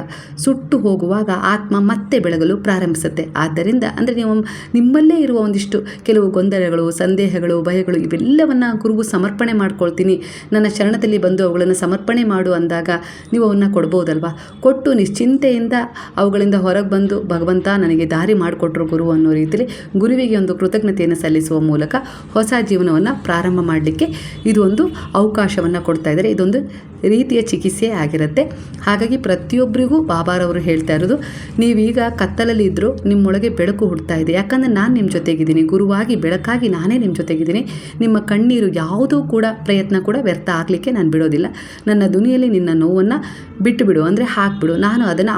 ಸುಟ್ಟು ಹೋಗುವಾಗ ಆತ್ಮ ಮತ್ತೆ ಬೆಳಗಲು ಪ್ರಾರಂಭಿಸುತ್ತೆ. ಆದ್ದರಿಂದ ಅಂದರೆ ನೀವು ನಿಮ್ಮಲ್ಲೇ ಇರುವ ಒಂದಿಷ್ಟು ಕೆಲವು ಗೊಂದಲಗಳು, ಸಂದೇಹಗಳು, ಭಯಗಳು ಇವೆಲ್ಲವನ್ನು ಗುರುವು ಸಮರ್ಪಣೆ ಮಾಡ್ಕೊಳ್ತೀನಿ, ನನ್ನ ಶರಣದಲ್ಲಿ ಬಂದು ಅವುಗಳನ್ನು ಸಮರ್ಪಣೆ ಮಾಡು ಅಂದಾಗ ನೀವು ಅವನ್ನ ಕೊಡ್ಬೋದಲ್ವಾ. ಕೊಟ್ಟು ನಿಶ್ಚಿಂತೆಯಿಂದ ಅವುಗಳಿಂದ ಹೊರಗೆ ಬಂದು ಭಗವಂತ ನನಗೆ ದಾರಿ ಮಾಡಿಕೊಟ್ರು ಗುರು ಅನ್ನೋ ರೀತಿಯಲ್ಲಿ ಗುರುವಿಗೆ ಒಂದು ಕೃತಜ್ಞತೆಯನ್ನು ಸಲ್ಲಿಸುವ ಮೂಲಕ ಹೊಸ ಜೀವನವನ್ನು ಪ್ರಾರಂಭ ಮಾಡಲಿಕ್ಕೆ ಇದು ಒಂದು ಅವಕಾಶವನ್ನು ಕೊಡ್ತಾ ಇದ್ದಾರೆ. ಇದೊಂದು ರೀತಿಯ ಚಿಕಿತ್ಸೆ ಆಗಿರುತ್ತೆ. ಹಾಗಾಗಿ ಪ್ರತಿಯೊಬ್ಬರಿಗೂ ಬಾಬಾರವರು ಹೇಳ್ತಾ ಇರೋದು, ನೀವೀಗ ಕತ್ತಲಲ್ಲಿ ಇದ್ದರೂ ನಿಮ್ಮೊಳಗೆ ಬೆಳಕು ಹುಡ್ತಾ ಇದೆ. ಯಾಕಂದರೆ ನಾನು ನಿಮ್ಮ ಜೊತೆಗಿದ್ದೀನಿ, ಗುರುವಾಗಿ ಬೆಳಕಾಗಿ ನಾನೇ ನಿಮ್ಮ ಜೊತೆಗಿದ್ದೀನಿ. ನಿಮ್ಮ ಕಣ್ಣೀರು ಯಾವುದೂ ಕೂಡ ಪ್ರಯತ್ನ ಕೂಡ ವ್ಯರ್ಥ ಆಗಲಿಕ್ಕೆ ನಾನು ಬಿಡೋದಿಲ್ಲ. ನನ್ನ ದುನಿಯಲ್ಲಿ ನಿನ್ನ ನೋವನ್ನು ಬಿಟ್ಟು ಬಿಡು ಅಂದರೆ ಹಾಕ್ಬಿಡು, ನಾನು ಅದನ್ನು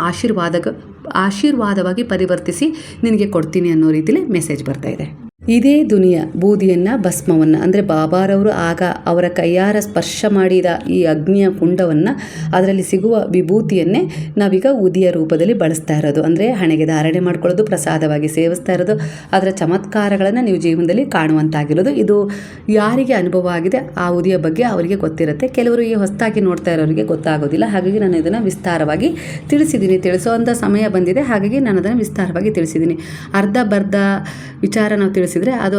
ಆಶೀರ್ವಾದವಾಗಿ ಪರಿವರ್ತಿಸಿ ನಿನಗೆ ಕೊಡ್ತೀನಿ ಅನ್ನೋ ರೀತಿಯಲ್ಲಿ ಮೆಸೇಜ್ ಬರ್ತಾ ಇದೆ. ಇದೇ ದುನಿಯಾ ಬೂದಿಯನ್ನು, ಭಸ್ಮವನ್ನು ಅಂದರೆ ಬಾಬಾರವರು ಆಗ ಅವರ ಕೈಯಾರ ಸ್ಪರ್ಶ ಮಾಡಿದ ಈ ಅಗ್ನಿಯ ಕುಂಡವನ್ನು, ಅದರಲ್ಲಿ ಸಿಗುವ ವಿಭೂತಿಯನ್ನೇ ನಾವೀಗ ಉದಿಯ ರೂಪದಲ್ಲಿ ಬಳಸ್ತಾ ಇರೋದು. ಅಂದರೆ ಹಣೆಗೆ ಧಾರಣೆ ಮಾಡ್ಕೊಳ್ಳೋದು, ಪ್ರಸಾದವಾಗಿ ಸೇವಿಸ್ತಾ ಇರೋದು, ಅದರ ಚಮತ್ಕಾರಗಳನ್ನು ನೀವು ಜೀವನದಲ್ಲಿ ಕಾಣುವಂತಾಗಿರೋದು. ಇದು ಯಾರಿಗೆ ಅನುಭವ ಆಗಿದೆ ಆ ಉದಿಯ ಬಗ್ಗೆ ಅವರಿಗೆ ಗೊತ್ತಿರುತ್ತೆ. ಕೆಲವರು ಈ ಹೊಸದಾಗಿ ನೋಡ್ತಾ ಇರೋರಿಗೆ ಗೊತ್ತಾಗೋದಿಲ್ಲ. ಹಾಗಾಗಿ ನಾನು ಇದನ್ನು ವಿಸ್ತಾರವಾಗಿ ತಿಳಿಸಿದ್ದೀನಿ. ತಿಳಿಸೋವಂಥ ಸಮಯ ಬಂದಿದೆ, ಹಾಗಾಗಿ ನಾನು ಅದನ್ನು ವಿಸ್ತಾರವಾಗಿ ತಿಳಿಸಿದ್ದೀನಿ. ಅರ್ಧ ಬರ್ಧ ವಿಚಾರ ನಾವು ತಿಳಿಸಿದರೆ ಅದು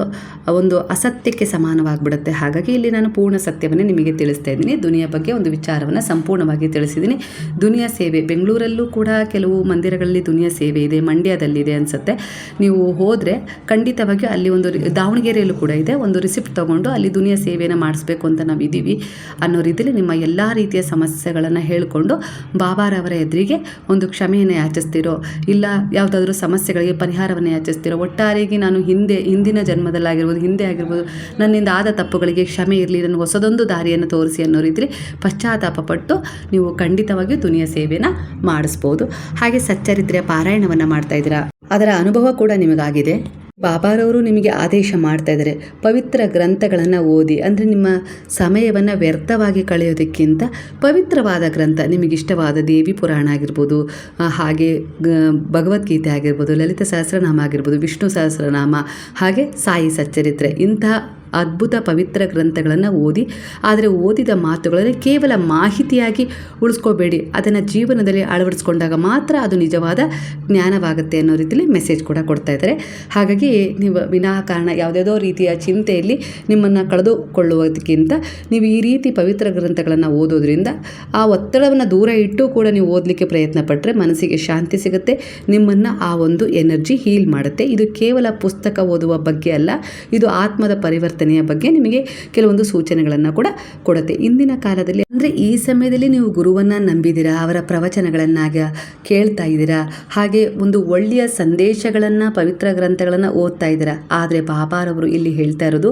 ಒಂದು ಅಸತ್ಯಕ್ಕೆ ಸಮಾನವಾಗಿಬಿಡುತ್ತೆ. ಹಾಗಾಗಿ ಇಲ್ಲಿ ನಾನು ಪೂರ್ಣ ಸತ್ಯವನ್ನೇ ನಿಮಗೆ ತಿಳಿಸ್ತಾ ಇದ್ದೀನಿ. ದುನಿಯಾ ಬಗ್ಗೆ ಒಂದು ವಿಚಾರವನ್ನು ಸಂಪೂರ್ಣವಾಗಿ ತಿಳಿಸಿದ್ದೀನಿ. ದುನಿಯಾ ಸೇವೆ ಬೆಂಗಳೂರಲ್ಲೂ ಕೂಡ ಕೆಲವು ಮಂದಿರಗಳಲ್ಲಿ ದುನಿಯಾ ಸೇವೆ ಇದೆ, ಮಂಡ್ಯದಲ್ಲಿದೆ ಅನಿಸುತ್ತೆ. ನೀವು ಹೋದರೆ ಖಂಡಿತವಾಗಿ ಅಲ್ಲಿ ಒಂದು ದಾವಣಗೆರೆಯಲ್ಲೂ ಕೂಡ ಇದೆ. ಒಂದು ರಿಸಿಪ್ಟ್ ತೊಗೊಂಡು ಅಲ್ಲಿ ದುನಿಯಾ ಸೇವೆಯನ್ನು ಮಾಡಿಸ್ಬೇಕು ಅಂತ ನಾವು ಇದ್ದೀವಿ ಅನ್ನೋ ರೀತಿಯಲ್ಲಿ ನಿಮ್ಮ ಎಲ್ಲ ರೀತಿಯ ಸಮಸ್ಯೆಗಳನ್ನು ಹೇಳಿಕೊಂಡು ಬಾಬಾರವರ ಎದುರಿಗೆ ಒಂದು ಕ್ಷಮೆಯನ್ನು ಯಾಚಿಸ್ತಿರೋ, ಇಲ್ಲ ಯಾವುದಾದ್ರೂ ಸಮಸ್ಯೆಗಳಿಗೆ ಪರಿಹಾರವನ್ನು ಯಾಚಿಸ್ತಿರೋ, ಒಟ್ಟಾರೆಯಾಗಿ ನಾನು ಹಿಂದಿನ ಜನ್ಮದಲ್ಲಾಗಿರ್ಬೋದು, ಹಿಂದೆ ಆಗಿರ್ಬೋದು, ನನ್ನಿಂದ ಆದ ತಪ್ಪುಗಳಿಗೆ ಕ್ಷಮೆ ಇರಲಿ, ನನಗೆ ಹೊಸದೊಂದು ದಾರಿಯನ್ನು ತೋರಿಸಿ ಅನ್ನೋ ರೀತಿಯಲ್ಲಿ ಪಶ್ಚಾತ್ತಾಪ ಪಟ್ಟು ನೀವು ಖಂಡಿತವಾಗಿಯೂ ದುನಿಯಾ ಸೇವೆಯನ್ನು ಮಾಡಿಸ್ಬೋದು. ಹಾಗೆ ಸಚ್ಚರಿತ್ರೆಯ ಪಾರಾಯಣವನ್ನು ಮಾಡ್ತಾ ಇದ್ದೀರಾ, ಅದರ ಅನುಭವ ಕೂಡ ನಿಮಗಾಗಿದೆ. ಬಾಬಾರವರು ನಿಮಗೆ ಆದೇಶ ಮಾಡ್ತಾ ಇದ್ದಾರೆ, ಪವಿತ್ರ ಗ್ರಂಥಗಳನ್ನು ಓದಿ. ಅಂದರೆ ನಿಮ್ಮ ಸಮಯವನ್ನು ವ್ಯರ್ಥವಾಗಿ ಕಳೆಯೋದಕ್ಕಿಂತ ಪವಿತ್ರವಾದ ಗ್ರಂಥ, ನಿಮಗಿಷ್ಟವಾದ ದೇವಿ ಪುರಾಣ ಆಗಿರ್ಬೋದು, ಹಾಗೆ ಭಗವದ್ಗೀತೆ ಆಗಿರ್ಬೋದು, ಲಲಿತ ಸಹಸ್ರನಾಮ ಆಗಿರ್ಬೋದು, ವಿಷ್ಣು ಸಹಸ್ರನಾಮ, ಹಾಗೆ ಸಾಯಿ ಸಚ್ಚರಿತ್ರೆ, ಇಂತಹ ಅದ್ಭುತ ಪವಿತ್ರ ಗ್ರಂಥಗಳನ್ನು ಓದಿ. ಆದರೆ ಓದಿದ ಮಾತುಗಳಲ್ಲಿ ಕೇವಲ ಮಾಹಿತಿಯಾಗಿ ಉಳಿಸ್ಕೋಬೇಡಿ, ಅದನ್ನು ಜೀವನದಲ್ಲಿ ಅಳವಡಿಸ್ಕೊಂಡಾಗ ಮಾತ್ರ ಅದು ನಿಜವಾದ ಜ್ಞಾನವಾಗುತ್ತೆ ಅನ್ನೋ ರೀತಿಯಲ್ಲಿ ಮೆಸೇಜ್ ಕೂಡ ಕೊಡ್ತಾ ಇದ್ದಾರೆ. ಹಾಗಾಗಿ ನೀವು ವಿನಾಕಾರಣ ಯಾವುದ್ಯಾವುದೋ ರೀತಿಯ ಚಿಂತೆಯಲ್ಲಿ ನಿಮ್ಮನ್ನು ಕಳೆದುಕೊಳ್ಳುವುದಕ್ಕಿಂತ ನೀವು ಈ ರೀತಿ ಪವಿತ್ರ ಗ್ರಂಥಗಳನ್ನು ಓದೋದ್ರಿಂದ ಆ ಒತ್ತಡವನ್ನು ದೂರ ಇಟ್ಟು ಕೂಡ ನೀವು ಓದಲಿಕ್ಕೆ ಪ್ರಯತ್ನ ಪಟ್ಟರೆ ಮನಸ್ಸಿಗೆ ಶಾಂತಿ ಸಿಗುತ್ತೆ, ನಿಮ್ಮನ್ನು ಆ ಒಂದು ಎನರ್ಜಿ ಹೀಲ್ ಮಾಡುತ್ತೆ. ಇದು ಕೇವಲ ಪುಸ್ತಕ ಓದುವ ಬಗ್ಗೆ ಅಲ್ಲ, ಇದು ಆತ್ಮದ ಪರಿವರ್ತನೆಯ ಬಗ್ಗೆ ನಿಮಗೆ ಕೆಲವೊಂದು ಸೂಚನೆಗಳನ್ನು ಕೂಡ ಕೊಡುತ್ತೆ. ಇಂದಿನ ಕಾಲದಲ್ಲಿ ಅಂದರೆ ಈ ಸಮಯದಲ್ಲಿ ನೀವು ಗುರುವನ್ನು ನಂಬಿದ್ದೀರಾ, ಅವರ ಪ್ರವಚನಗಳನ್ನಾಗ ಕೇಳ್ತಾ ಇದ್ದೀರಾ, ಹಾಗೆ ಒಂದು ಒಳ್ಳೆಯ ಸಂದೇಶಗಳನ್ನು, ಪವಿತ್ರ ಗ್ರಂಥಗಳನ್ನು ಓದ್ತಾ ಇದ್ದೀರಾ. ಆದರೆ ಬಾಬಾರವರು ಇಲ್ಲಿ ಹೇಳ್ತಾ ಇರೋದು,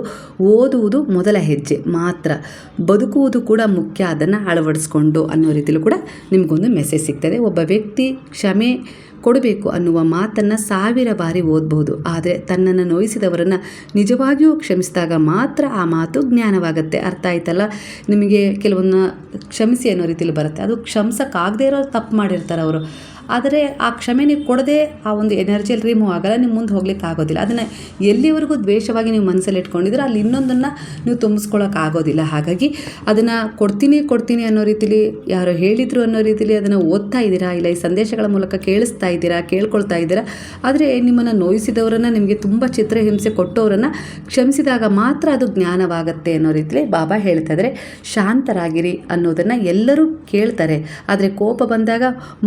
ಓದುವುದು ಮೊದಲ ಹೆಜ್ಜೆ ಮಾತ್ರ, ಬದುಕುವುದು ಕೂಡ ಮುಖ್ಯ, ಅದನ್ನು ಅಳವಡಿಸ್ಕೊಂಡು ಅನ್ನೋ ರೀತಿಯಲ್ಲೂ ಕೂಡ ನಿಮಗೊಂದು ಮೆಸೇಜ್ ಸಿಗ್ತದೆ. ಒಬ್ಬ ವ್ಯಕ್ತಿ ಕ್ಷಮೆ ಕೊಡಬೇಕು ಅನ್ನುವ ಮಾತನ್ನು 1000 ಬಾರಿ ಓದಬಹುದು, ಆದರೆ ತನ್ನನ್ನು ನೋಯಿಸಿದವರನ್ನು ನಿಜವಾಗಿಯೂ ಕ್ಷಮಿಸಿದಾಗ ಮಾತ್ರ ಆ ಮಾತು ಜ್ಞಾನವಾಗುತ್ತೆ. ಅರ್ಥ ಆಯ್ತಲ್ಲ ನಿಮಗೆ? ಕೆಲವೊಂದು ಕ್ಷಮಿಸಿ ಅನ್ನೋ ರೀತಿಯಲ್ಲಿ ಬರುತ್ತೆ, ಅದು ಕ್ಷಮಿಸೋಕ್ಕಾಗದೇ ಇರೋ ತಪ್ಪು ಮಾಡಿರ್ತಾರೆ ಅವರು. ಆದರೆ ಆ ಕ್ಷಮೆ ನೀವು ಕೊಡದೆ ಆ ಒಂದು ಎನರ್ಜಿಯಲ್ಲಿ ರಿಮೂವ್ ಆಗಲ್ಲ, ನೀವು ಮುಂದೆ ಹೋಗ್ಲಿಕ್ಕೆ ಆಗೋದಿಲ್ಲ. ಅದನ್ನು ಎಲ್ಲಿವರೆಗೂ ದ್ವೇಷವಾಗಿ ನೀವು ಮನಸ್ಸಲ್ಲಿ ಇಟ್ಕೊಂಡಿದ್ರೆ ಅಲ್ಲಿ ಇನ್ನೊಂದನ್ನು ನೀವು ತುಂಬಿಸ್ಕೊಳ್ಳೋಕ್ಕಾಗೋದಿಲ್ಲ. ಹಾಗಾಗಿ ಅದನ್ನು ಕೊಡ್ತೀನಿ ಅನ್ನೋ ರೀತಿಲಿ, ಯಾರೋ ಹೇಳಿದರು ಅನ್ನೋ ರೀತಿಲಿ ಅದನ್ನು ಓದ್ತಾ ಇದ್ದೀರಾ, ಇಲ್ಲ ಈ ಸಂದೇಶಗಳ ಮೂಲಕ ಕೇಳಿಸ್ತಾ ಇದ್ದೀರಾ, ಕೇಳ್ಕೊಳ್ತಾ ಇದ್ದೀರಾ. ಆದರೆ ನಿಮ್ಮನ್ನು ನೋಯಿಸಿದವರನ್ನು, ನಿಮಗೆ ತುಂಬ ಚಿತ್ರಹಿಂಸೆ ಕೊಟ್ಟವರನ್ನು ಕ್ಷಮಿಸಿದಾಗ ಮಾತ್ರ ಅದು ಜ್ಞಾನವಾಗುತ್ತೆ ಅನ್ನೋ ರೀತಿಲಿ ಬಾಬಾ ಹೇಳ್ತಾ ಇದ್ದಾರೆ. ಶಾಂತರಾಗಿರಿ ಅನ್ನೋದನ್ನು ಎಲ್ಲರೂ ಕೇಳ್ತಾರೆ, ಆದರೆ ಕೋಪ ಬಂದಾಗ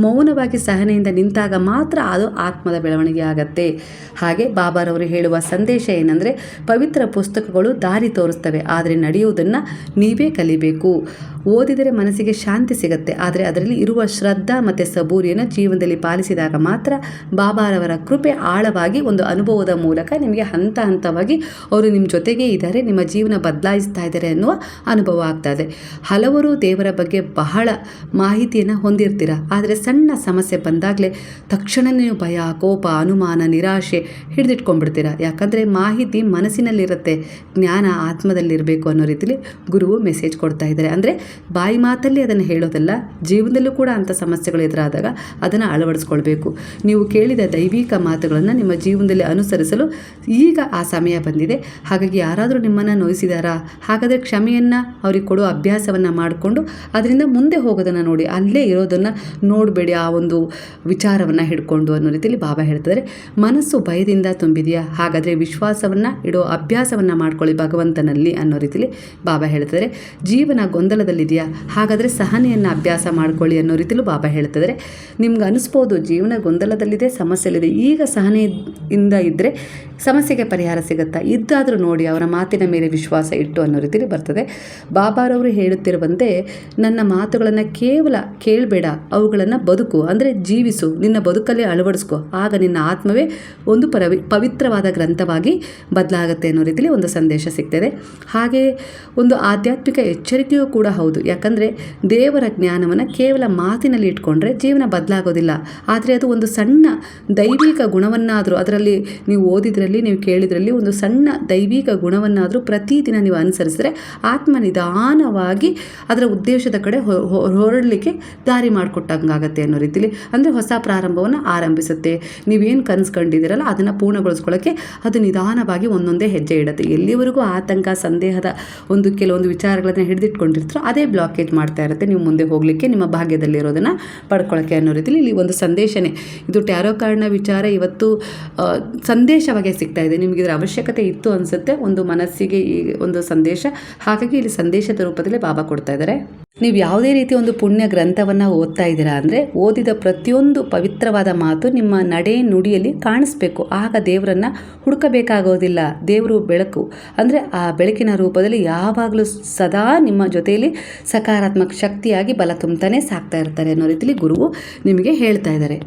ಮೌನವಾಗಿ ಸಹನೆಯಿಂದ ನಿಂತಾಗ ಮಾತ್ರ ಅದು ಆತ್ಮದ ಬೆಳವಣಿಗೆ ಆಗತ್ತೆ. ಹಾಗೆ ಬಾಬಾರವರು ಹೇಳುವ ಸಂದೇಶ ಏನಂದರೆ, ಪವಿತ್ರ ಪುಸ್ತಕಗಳು ದಾರಿ ತೋರಿಸ್ತವೆ, ಆದರೆ ನಡೆಯುವುದನ್ನು ನೀವೇ ಕಲಿಬೇಕು. ಓದಿದರೆ ಮನಸ್ಸಿಗೆ ಶಾಂತಿ ಸಿಗುತ್ತೆ, ಆದರೆ ಅದರಲ್ಲಿ ಇರುವ ಶ್ರದ್ಧಾ ಮತ್ತು ಸಬೂರಿಯನ್ನು ಜೀವನದಲ್ಲಿ ಪಾಲಿಸಿದಾಗ ಮಾತ್ರ ಬಾಬಾರವರ ಕೃಪೆ ಆಳವಾಗಿ ಒಂದು ಅನುಭವದ ಮೂಲಕ ನಿಮಗೆ ಹಂತ ಹಂತವಾಗಿ ಅವರು ನಿಮ್ಮ ಜೊತೆಗೇ ಇದ್ದಾರೆ, ನಿಮ್ಮ ಜೀವನ ಬದಲಾಯಿಸ್ತಾ ಇದ್ದಾರೆ ಅನ್ನುವ ಅನುಭವ ಆಗ್ತದೆ. ಹಲವರು ದೇವರ ಬಗ್ಗೆ ಬಹಳ ಮಾಹಿತಿಯನ್ನು ಹೊಂದಿರ್ತೀರ, ಆದರೆ ಸಣ್ಣ ಸಮಸ್ಯೆ ಬಂದಾಗಲೇ ತಕ್ಷಣ ನೀವು ಭಯ, ಕೋಪ, ಅನುಮಾನ, ನಿರಾಶೆ ಹಿಡಿದಿಟ್ಕೊಂಡ್ಬಿಡ್ತೀರ. ಯಾಕಂದರೆ ಮಾಹಿತಿ ಮನಸ್ಸಿನಲ್ಲಿರುತ್ತೆ, ಜ್ಞಾನ ಆತ್ಮದಲ್ಲಿರಬೇಕು ಅನ್ನೋ ರೀತಿಯಲ್ಲಿ ಗುರುವು ಮೆಸೇಜ್ ಕೊಡ್ತಾ ಇದ್ದಾರೆ. ಅಂದರೆ ಬಾಯಿ ಮಾತಲ್ಲಿ ಅದನ್ನು ಹೇಳೋದಲ್ಲ, ಜೀವನದಲ್ಲೂ ಕೂಡ ಅಂಥ ಸಮಸ್ಯೆಗಳು ಎದುರಾದಾಗ ಅದನ್ನು ಅಳವಡಿಸ್ಕೊಳ್ಬೇಕು. ನೀವು ಕೇಳಿದ ದೈವಿಕ ಮಾತುಗಳನ್ನು ನಿಮ್ಮ ಜೀವನದಲ್ಲಿ ಅನುಸರಿಸಲು ಈಗ ಆ ಸಮಯ ಬಂದಿದೆ. ಹಾಗಾಗಿ ಯಾರಾದರೂ ನಿಮ್ಮನ್ನು ನೋಯಿಸಿದಾರಾ, ಹಾಗಾದರೆ ಕ್ಷಮೆಯನ್ನು ಅವ್ರಿಗೆ ಕೊಡೋ ಅಭ್ಯಾಸವನ್ನು ಮಾಡಿಕೊಂಡು ಅದರಿಂದ ಮುಂದೆ ಹೋಗೋದನ್ನು ನೋಡಿ, ಅಲ್ಲೇ ಇರೋದನ್ನು ನೋಡಬೇಡಿ ಆ ಒಂದು ವಿಚಾರವನ್ನು ಹಿಡ್ಕೊಂಡು ಅನ್ನೋ ರೀತಿಯಲ್ಲಿ ಬಾಬಾ ಹೇಳ್ತಿದ್ದಾರೆ. ಮನಸ್ಸು ಭಯದಿಂದ ತುಂಬಿದೆಯಾ, ಹಾಗಾದರೆ ವಿಶ್ವಾಸವನ್ನು ಇಡೋ ಅಭ್ಯಾಸವನ್ನು ಮಾಡ್ಕೊಳ್ಳಿ ಭಗವಂತನಲ್ಲಿ ಅನ್ನೋ ರೀತಿಯಲ್ಲಿ ಬಾಬಾ ಹೇಳ್ತಿದ್ದಾರೆ. ಜೀವನ ಗೊಂದಲದಲ್ಲಿದೆಯಾ, ಹಾಗಾದರೆ ಸಹನೆಯನ್ನು ಅಭ್ಯಾಸ ಮಾಡ್ಕೊಳ್ಳಿ ಅನ್ನೋ ರೀತಿಯಲ್ಲೂ ಬಾಬಾ ಹೇಳ್ತಿದ್ದಾರೆ. ನಿಮ್ಗೆ ಅನಿಸ್ಬೋದು ಜೀವನ ಗೊಂದಲದಲ್ಲಿದೆ, ಸಮಸ್ಯೆಲಿದೆ, ಈಗ ಸಹನೆಯಿಂದ ಇದ್ದರೆ ಸಮಸ್ಯೆಗೆ ಪರಿಹಾರ ಸಿಗುತ್ತಾ, ಇದ್ದಾದರೂ ನೋಡಿ ಅವರ ಮಾತಿನ ಮೇಲೆ ವಿಶ್ವಾಸ ಇಟ್ಟು ಅನ್ನೋ ರೀತಿಯಲ್ಲಿ ಬರ್ತದೆ. ಬಾಬಾರವರು ಹೇಳುತ್ತಿರುವಂತೆ, ನನ್ನ ಮಾತುಗಳನ್ನು ಕೇವಲ ಕೇಳಬೇಡ, ಅವುಗಳನ್ನು ಬದುಕು, ಅಂದರೆ ಜೀವಿಸು, ನಿನ್ನ ಬದುಕಲ್ಲಿ ಅಳವಡಿಸ್ಕೊ, ಆಗ ನಿನ್ನ ಆತ್ಮವೇ ಒಂದು ಪವಿತ್ರವಾದ ಗ್ರಂಥವಾಗಿ ಬದಲಾಗುತ್ತೆ ಅನ್ನೋ ರೀತಿಯಲ್ಲಿ ಒಂದು ಸಂದೇಶ ಸಿಗ್ತದೆ. ಹಾಗೆ ಒಂದು ಆಧ್ಯಾತ್ಮಿಕ ಎಚ್ಚರಿಕೆಯೂ ಕೂಡ ಹೌದು. ಯಾಕಂದರೆ ದೇವರ ಜ್ಞಾನವನ್ನು ಕೇವಲ ಮಾತಿನಲ್ಲಿ ಇಟ್ಕೊಂಡ್ರೆ ಜೀವನ ಬದಲಾಗೋದಿಲ್ಲ, ಆದರೆ ಅದು ಒಂದು ಸಣ್ಣ ದೈವಿಕ ಗುಣವನ್ನಾದರೂ, ಅದರಲ್ಲಿ ನೀವು ಓದಿದ್ರಲ್ಲಿ, ನೀವು ಕೇಳಿದ್ರಲ್ಲಿ ಒಂದು ಸಣ್ಣ ದೈವಿಕ ಗುಣವನ್ನಾದರೂ ಪ್ರತಿದಿನ ನೀವು ಅನುಸರಿಸಿದ್ರೆ ಆತ್ಮ ನಿಧಾನವಾಗಿ ಅದರ ಉದ್ದೇಶದ ಕಡೆ ಹೊರಡಲಿಕ್ಕೆ ದಾರಿ ಮಾಡಿಕೊಟ್ಟಂಗಾಗತ್ತೆ ಅನ್ನೋ ರೀತಿಯಲ್ಲಿ. ಅಂದರೆ ಹೊಸ ಪ್ರಾರಂಭವನ್ನು ಆರಂಭಿಸುತ್ತೆ. ನೀವೇನು ಕನಸ್ಕೊಂಡಿದ್ದೀರಲ್ಲ ಅದನ್ನು ಪೂರ್ಣಗೊಳಿಸ್ಕೊಳ್ಳೋಕ್ಕೆ ಅದು ನಿಧಾನವಾಗಿ ಒಂದೊಂದೇ ಹೆಜ್ಜೆ ಇಡುತ್ತೆ. ಎಲ್ಲಿವರೆಗೂ ಆತಂಕ, ಸಂದೇಹದ ಕೆಲವೊಂದು ವಿಚಾರಗಳನ್ನು ಹಿಡಿದಿಟ್ಕೊಂಡಿರ್ತಾರೋ ಅದೇ ಬ್ಲಾಕೇಜ್ ಮಾಡ್ತಾ ಇರುತ್ತೆ ನೀವು ಮುಂದೆ ಹೋಗಲಿಕ್ಕೆ, ನಿಮ್ಮ ಭಾಗ್ಯದಲ್ಲಿರೋದನ್ನು ಪಡ್ಕೊಳ್ಳೋಕ್ಕೆ ಅನ್ನೋ ರೀತಿಯಲ್ಲಿ. ಇಲ್ಲಿ ಒಂದು ಸಂದೇಶನೇ, ಇದು ಟ್ಯಾರೋ ಕಾರ್ಡ್ನ ವಿಚಾರ ಇವತ್ತು ಸಂದೇಶವಾಗಿ ಸಿಗ್ತಾ ಇದೆ. ನಿಮಗೆ ಇದರ ಅವಶ್ಯಕತೆ ಇತ್ತು ಅನಿಸುತ್ತೆ, ಒಂದು ಮನಸ್ಸಿಗೆ ಈ ಒಂದು ಸಂದೇಶ. ಹಾಗಾಗಿ ಇಲ್ಲಿ ಸಂದೇಶದ ರೂಪದಲ್ಲಿ ಬಾಬಾ ಕೊಡ್ತಾ ಇದ್ದಾರೆ. ನೀವು ಯಾವುದೇ ರೀತಿ ಒಂದು ಪುಣ್ಯ ಗ್ರಂಥವನ್ನು ಓದ್ತಾ ಇದ್ದೀರಾ ಅಂದರೆ ಓದಿದ ಪ್ರತಿಯೊಂದು ಪವಿತ್ರವಾದ ಮಾತು ನಿಮ್ಮ ನಡೆ ನುಡಿಯಲ್ಲಿ ಕಾಣಿಸ್ಬೇಕು. ಆಗ ದೇವರನ್ನು ಹುಡುಕಬೇಕಾಗೋದಿಲ್ಲ. ದೇವರು ಬೆಳಕು, ಅಂದರೆ ಆ ಬೆಳಕಿನ ರೂಪದಲ್ಲಿ ಯಾವಾಗಲೂ ಸದಾ ನಿಮ್ಮ ಜೊತೆಯಲ್ಲಿ ಸಕಾರಾತ್ಮಕ ಶಕ್ತಿಯಾಗಿ ಬಲ ತುಂಬತಾನೆ ಸಾಕ್ತಾ ಇರ್ತಾರೆ ಅನ್ನೋ ರೀತಿಯಲ್ಲಿ ಗುರುವು ನಿಮಗೆ ಹೇಳ್ತಾ ಇದ್ದಾರೆ.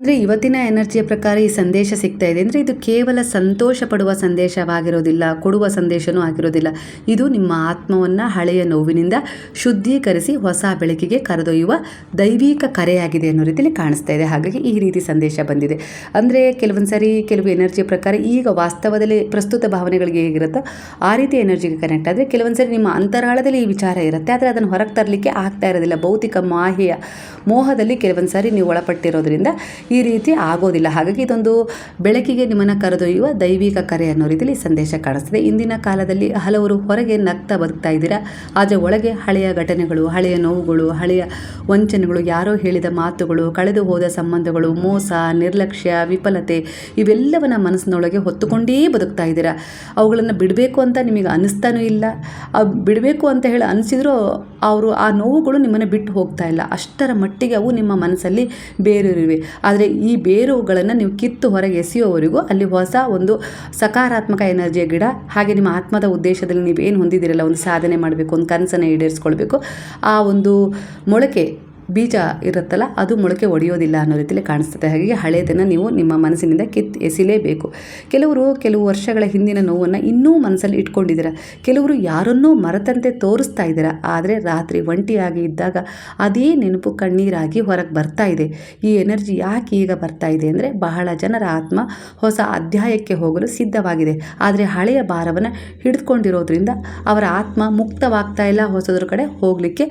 ಅಂದರೆ ಇವತ್ತಿನ ಎನರ್ಜಿಯ ಪ್ರಕಾರ ಈ ಸಂದೇಶ ಸಿಗ್ತಾ ಇದೆ ಅಂದರೆ ಇದು ಕೇವಲ ಸಂತೋಷ ಪಡುವ ಸಂದೇಶವಾಗಿರೋದಿಲ್ಲ, ಕೊಡುವ ಸಂದೇಶನೂ ಆಗಿರೋದಿಲ್ಲ. ಇದು ನಿಮ್ಮ ಆತ್ಮವನ್ನು ಹಳೆಯ ನೋವಿನಿಂದ ಶುದ್ಧೀಕರಿಸಿ ಹೊಸ ಬೆಳಕಿಗೆ ಕರೆದೊಯ್ಯುವ ದೈವಿಕ ಕರೆಯಾಗಿದೆ ಅನ್ನೋ ರೀತಿಯಲ್ಲಿ ಕಾಣಿಸ್ತಾ ಇದೆ. ಹಾಗಾಗಿ ಈ ರೀತಿ ಸಂದೇಶ ಬಂದಿದೆ. ಅಂದರೆ ಕೆಲವೊಂದು ಸರಿ ಕೆಲವು ಎನರ್ಜಿಯ ಪ್ರಕಾರ ಈಗ ವಾಸ್ತವದಲ್ಲಿ ಪ್ರಸ್ತುತ ಭಾವನೆಗಳಿಗೆ ಹೇಗಿರುತ್ತೋ ಆ ರೀತಿ ಎನರ್ಜಿಗೆ ಕನೆಕ್ಟ್ ಆದರೆ ಕೆಲವೊಂದು ಸರಿ ನಿಮ್ಮ ಅಂತರಾಳದಲ್ಲಿ ಈ ವಿಚಾರ ಇರುತ್ತೆ, ಆದರೆ ಅದನ್ನು ಹೊರಗೆ ತರಲಿಕ್ಕೆ ಆಗ್ತಾ ಇರೋದಿಲ್ಲ. ಭೌತಿಕ ಮಾಯೆಯ ಮೋಹದಲ್ಲಿ ಕೆಲವೊಂದು ಸಾರಿ ನೀವು ಒಳಪಟ್ಟಿರೋದ್ರಿಂದ ಈ ರೀತಿ ಆಗೋದಿಲ್ಲ. ಹಾಗಾಗಿ ಇದೊಂದು ಬೆಳಕಿಗೆ ನಿಮ್ಮನ್ನು ಕರೆದೊಯ್ಯುವ ದೈವಿಕ ಕರೆ ಅನ್ನೋ ರೀತಿಯಲ್ಲಿ ಸಂದೇಶ ಕಾಣಿಸ್ತದೆ. ಇಂದಿನ ಕಾಲದಲ್ಲಿ ಹಲವರು ಹೊರಗೆ ನಗ್ತಾ ಬದುಕ್ತಾ ಇದ್ದೀರಾ, ಆದರೆ ಒಳಗೆ ಹಳೆಯ ಘಟನೆಗಳು, ಹಳೆಯ ನೋವುಗಳು, ಹಳೆಯ ವಂಚನೆಗಳು, ಯಾರೋ ಹೇಳಿದ ಮಾತುಗಳು, ಕಳೆದು ಹೋದ ಸಂಬಂಧಗಳು, ಮೋಸ, ನಿರ್ಲಕ್ಷ್ಯ, ವಿಫಲತೆ ಇವೆಲ್ಲವನ್ನ ಮನಸ್ಸಿನೊಳಗೆ ಹೊತ್ತುಕೊಂಡೇ ಬದುಕ್ತಾ ಇದ್ದೀರಾ. ಅವುಗಳನ್ನು ಬಿಡಬೇಕು ಅಂತ ನಿಮಗೆ ಅನ್ನಿಸ್ತಾನೂ ಇಲ್ಲ, ಬಿಡಬೇಕು ಅಂತ ಹೇಳಿ ಅನಿಸಿದ್ರೂ ಅವರು ಆ ನೋವುಗಳು ನಿಮ್ಮನ್ನು ಬಿಟ್ಟು ಹೋಗ್ತಾ ಇಲ್ಲ. ಅಷ್ಟರ ಮಟ್ಟಿಗೆ ಅವು ನಿಮ್ಮ ಮನಸ್ಸಲ್ಲಿ ಬೇರೂರಿವೆ. ಆದರೆ ಈ ಬೇರುಗಳನ್ನು ನೀವು ಕಿತ್ತು ಹೊರಗೆ ಎಸೆಯೋವರೆಗೂ ಅಲ್ಲಿ ಹೊಸ ಒಂದು ಸಕಾರಾತ್ಮಕ ಎನರ್ಜಿಯ ಗಿಡ, ಹಾಗೆ ನಿಮ್ಮ ಆತ್ಮದ ಉದ್ದೇಶದಲ್ಲಿ ನೀವೇನು ಹೊಂದಿದ್ದೀರಲ್ಲ, ಒಂದು ಸಾಧನೆ ಮಾಡಬೇಕು, ಒಂದು ಕನಸನ್ನು ಈಡೇರಿಸ್ಕೊಳ್ಬೇಕು, ಆ ಒಂದು ಮೊಳಕೆ ಬೀಜ ಇರುತ್ತಲ್ಲ ಅದು ಮೊಳಕೆ ಒಡೆಯೋದಿಲ್ಲ ಅನ್ನೋ ರೀತಿಯಲ್ಲಿ ಕಾಣಿಸ್ತದೆ. ಹಾಗಾಗಿ ಹಳೆಯದನ್ನು ನೀವು ನಿಮ್ಮ ಮನಸ್ಸಿನಿಂದ ಎಸಿಲೇಬೇಕು. ಕೆಲವು ವರ್ಷಗಳ ಹಿಂದಿನ ನೋವನ್ನು ಇನ್ನೂ ಮನಸ್ಸಲ್ಲಿ ಇಟ್ಕೊಂಡಿದ್ದೀರ. ಕೆಲವರು ಯಾರನ್ನೂ ಮರೆತಂತೆ ತೋರಿಸ್ತಾ ಇದ್ದೀರ, ಆದರೆ ರಾತ್ರಿ ಒಂಟಿಯಾಗಿ ಇದ್ದಾಗ ಅದೇ ನೆನಪು ಕಣ್ಣೀರಾಗಿ ಹೊರಗೆ ಬರ್ತಾ ಇದೆ. ಈ ಎನರ್ಜಿ ಯಾಕೆ ಈಗ ಬರ್ತಾ ಇದೆ ಅಂದರೆ ಬಹಳ ಜನರ ಆತ್ಮ ಹೊಸ ಅಧ್ಯಾಯಕ್ಕೆ ಹೋಗಲು ಸಿದ್ಧವಾಗಿದೆ, ಆದರೆ ಹಳೆಯ ಭಾರವನ್ನು ಹಿಡಿದುಕೊಂಡಿರೋದ್ರಿಂದ ಅವರ ಆತ್ಮ ಮುಕ್ತವಾಗ್ತಾ ಇಲ್ಲ, ಹೊಸದ್ರ ಕಡೆ ಹೋಗಲಿಕ್ಕೆ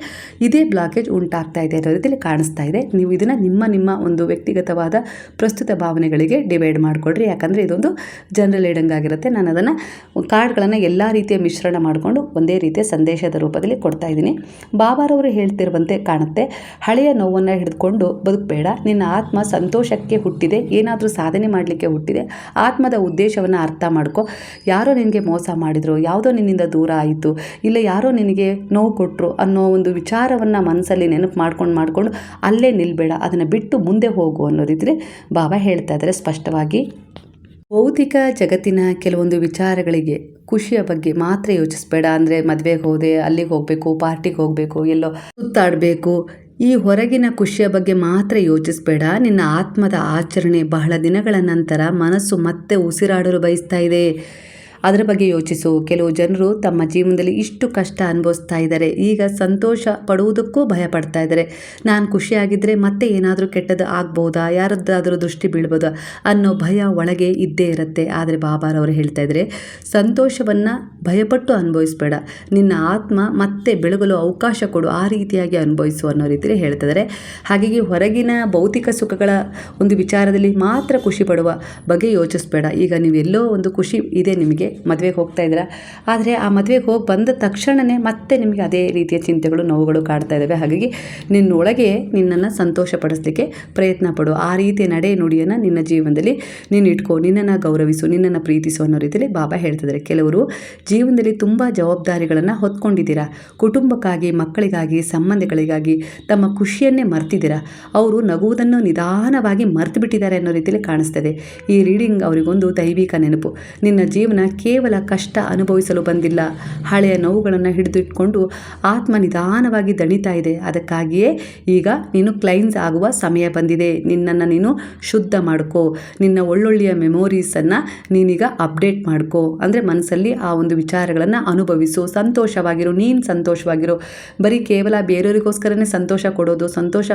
ಇದೇ ಬ್ಲಾಕೇಜ್ ಉಂಟಾಗ್ತಾ ಇದೆ ರೀತಿಯಲ್ಲಿ ಕಾಣಿಸ್ತಾ ಇದೆ. ನೀವು ಇದನ್ನು ನಿಮ್ಮ ಒಂದು ವ್ಯಕ್ತಿಗತವಾದ ಪ್ರಸ್ತುತ ಭಾವನೆಗಳಿಗೆ ಡಿವೈಡ್ ಮಾಡಿಕೊಡ್ರಿ. ಯಾಕಂದರೆ ಇದೊಂದು ಜನರಲ್ ರೀಡಿಂಗ್ ಆಗಿರುತ್ತೆ. ನಾನು ಅದನ್ನು ಕಾರ್ಡ್ಗಳನ್ನು ಎಲ್ಲ ರೀತಿಯ ಮಿಶ್ರಣ ಮಾಡಿಕೊಂಡು ಒಂದೇ ರೀತಿಯ ಸಂದೇಶದ ರೂಪದಲ್ಲಿ ಕೊಡ್ತಾ ಇದ್ದೀನಿ. ಬಾಬಾರವರು ಹೇಳ್ತಿರುವಂತೆ ಕಾಣುತ್ತೆ, ಹಳೆಯ ನೋವನ್ನು ಹಿಡಿದುಕೊಂಡು ಬದುಕಬೇಡ, ನಿನ್ನ ಆತ್ಮ ಸಂತೋಷಕ್ಕೆ ಹುಟ್ಟಿದೆ, ಏನಾದರೂ ಸಾಧನೆ ಮಾಡಲಿಕ್ಕೆ ಹುಟ್ಟಿದೆ. ಆತ್ಮದ ಉದ್ದೇಶವನ್ನು ಅರ್ಥ ಮಾಡ್ಕೊ. ಯಾರೋ ನಿನಗೆ ಮೋಸ ಮಾಡಿದ್ರು, ಯಾವುದೋ ನಿನ್ನಿಂದ ದೂರ ಆಯಿತು, ಇಲ್ಲ ಯಾರೋ ನಿನಗೆ ನೋವು ಕೊಟ್ಟರು ಅನ್ನೋ ಒಂದು ವಿಚಾರವನ್ನು ಮನಸ್ಸಲ್ಲಿ ನೆನಪು ಮಾಡ್ಕೊಂಡು ಮಾಡಿಕೊಂಡು ಅಲ್ಲೇ ನಿಲ್ಲಬೇಡ, ಅದನ್ನು ಬಿಟ್ಟು ಮುಂದೆ ಹೋಗು ಅನ್ನೋ ರೀತಿಯಲ್ಲಿ ಬಾಬಾ ಹೇಳ್ತಾ ಇದ್ದಾರೆ ಸ್ಪಷ್ಟವಾಗಿ. ಭೌತಿಕ ಜಗತ್ತಿನ ಕೆಲವೊಂದು ವಿಚಾರಗಳಿಗೆ ಖುಷಿಯ ಬಗ್ಗೆ ಮಾತ್ರ ಯೋಚಿಸ್ಬೇಡ. ಅಂದರೆ ಮದುವೆಗೆ ಹೋದೆ, ಅಲ್ಲಿಗೆ ಹೋಗಬೇಕು, ಪಾರ್ಟಿಗೆ ಹೋಗಬೇಕು, ಎಲ್ಲೋ ಸುತ್ತಾಡಬೇಕು, ಈ ಹೊರಗಿನ ಖುಷಿಯ ಬಗ್ಗೆ ಮಾತ್ರ ಯೋಚಿಸ್ಬೇಡ. ನಿನ್ನ ಆತ್ಮದ ಆಚರಣೆ ಬಹಳ ದಿನಗಳ ನಂತರ ಮನಸ್ಸು ಮತ್ತೆ ಉಸಿರಾಡಲು ಬಯಸ್ತಾ ಇದೆ, ಅದರ ಬಗ್ಗೆ ಯೋಚಿಸು. ಕೆಲವು ಜನರು ತಮ್ಮ ಜೀವನದಲ್ಲಿ ಇಷ್ಟು ಕಷ್ಟ ಅನುಭವಿಸ್ತಾ ಇದ್ದಾರೆ, ಈಗ ಸಂತೋಷ ಪಡುವುದಕ್ಕೂ ಭಯ ಪಡ್ತಾ ಇದ್ದಾರೆ. ನಾನು ಖುಷಿಯಾಗಿದ್ದರೆ ಮತ್ತೆ ಏನಾದರೂ ಕೆಟ್ಟದ್ದು ಆಗ್ಬೋದಾ, ಯಾರದ್ದಾದರೂ ದೃಷ್ಟಿ ಬೀಳ್ಬೋದಾ ಅನ್ನೋ ಭಯ ಒಳಗೆ ಇದ್ದೇ ಇರುತ್ತೆ. ಆದರೆ ಬಾಬಾರವರು ಹೇಳ್ತಾ ಇದ್ದಾರೆ, ಸಂತೋಷವನ್ನು ಭಯಪಟ್ಟು ಅನುಭವಿಸ್ಬೇಡ, ನಿನ್ನ ಆತ್ಮ ಮತ್ತೆ ಬೆಳಗಲು ಅವಕಾಶ ಕೊಡು, ಆ ರೀತಿಯಾಗಿ ಅನುಭವಿಸು ಅನ್ನೋ ರೀತಿಯಲ್ಲಿ ಹೇಳ್ತಿದ್ದಾರೆ. ಹಾಗಾಗಿ ಹೊರಗಿನ ಭೌತಿಕ ಸುಖಗಳ ಒಂದು ವಿಚಾರದಲ್ಲಿ ಮಾತ್ರ ಖುಷಿ ಪಡುವ ಬಗ್ಗೆ ಯೋಚಿಸ್ಬೇಡ. ಈಗ ನೀವೆಲ್ಲೋ ಒಂದು ಖುಷಿ ಇದೆ, ನಿಮಗೆ ಮದುವೆಗೆ ಹೋಗ್ತಾ ಇದ್ದೀರಾ, ಆದರೆ ಆ ಮದುವೆಗೆ ಹೋಗಿ ಬಂದ ತಕ್ಷಣವೇ ಮತ್ತೆ ನಿಮಗೆ ಅದೇ ರೀತಿಯ ಚಿಂತೆಗಳು, ನೋವುಗಳು ಕಾಡ್ತಾ ಇದ್ದಾವೆ. ಹಾಗಾಗಿ ನಿನ್ನೊಳಗೆ ನಿನ್ನನ್ನು ಸಂತೋಷಪಡಿಸಲಿಕ್ಕೆ ಪ್ರಯತ್ನ ಪಡು. ಆ ರೀತಿಯ ನಡೆ ನುಡಿಯನ್ನು ನಿನ್ನ ಜೀವನದಲ್ಲಿ ನೀನು ಇಟ್ಕೋ, ನಿನ್ನನ್ನು ಗೌರವಿಸು, ನಿನ್ನನ್ನು ಪ್ರೀತಿಸು ಅನ್ನೋ ರೀತಿಯಲ್ಲಿ ಬಾಬಾ ಹೇಳ್ತಿದ್ದಾರೆ. ಕೆಲವರು ಜೀವನದಲ್ಲಿ ತುಂಬ ಜವಾಬ್ದಾರಿಗಳನ್ನು ಹೊತ್ಕೊಂಡಿದ್ದೀರಾ, ಕುಟುಂಬಕ್ಕಾಗಿ, ಮಕ್ಕಳಿಗಾಗಿ, ಸಂಬಂಧಗಳಿಗಾಗಿ ತಮ್ಮ ಖುಷಿಯನ್ನೇ ಮರ್ತಿದ್ದೀರಾ. ಅವರು ನಗುವುದನ್ನು ನಿಧಾನವಾಗಿ ಮರ್ತು ಬಿಟ್ಟಿದ್ದಾರೆ ಅನ್ನೋ ರೀತಿಯಲ್ಲಿ ಕಾಣಿಸ್ತದೆ. ಈ ರೀಡಿಂಗ್ ಅವರಿಗೊಂದು ದೈವಿಕ ನೆನಪು. ನಿನ್ನ ಜೀವನ ಕೇವಲ ಕಷ್ಟ ಅನುಭವಿಸಲು ಬಂದಿಲ್ಲ, ಹಳೆಯ ನೋವುಗಳನ್ನು ಹಿಡಿದಿಟ್ಕೊಂಡು ಆತ್ಮ ನಿಧಾನವಾಗಿ ದಣಿತಾ ಇದೆ. ಅದಕ್ಕಾಗಿಯೇ ಈಗ ನೀನು ಕ್ಲೈನ್ಸ್ ಆಗುವ ಸಮಯ ಬಂದಿದೆ. ನಿನ್ನನ್ನು ನೀನು ಶುದ್ಧ ಮಾಡ್ಕೋ, ನಿನ್ನ ಒಳ್ಳೊಳ್ಳೆಯ ಮೆಮೊರೀಸನ್ನು ನೀನೀಗ ಅಪ್ಡೇಟ್ ಮಾಡ್ಕೋ. ಅಂದರೆ ಮನಸ್ಸಲ್ಲಿ ಆ ಒಂದು ವಿಚಾರಗಳನ್ನು ಅನುಭವಿಸು, ಸಂತೋಷವಾಗಿರು, ನೀನು ಸಂತೋಷವಾಗಿರು. ಬರೀ ಕೇವಲ ಬೇರೆಯವರಿಗೋಸ್ಕರನೇ ಸಂತೋಷ ಕೊಡೋದು, ಸಂತೋಷ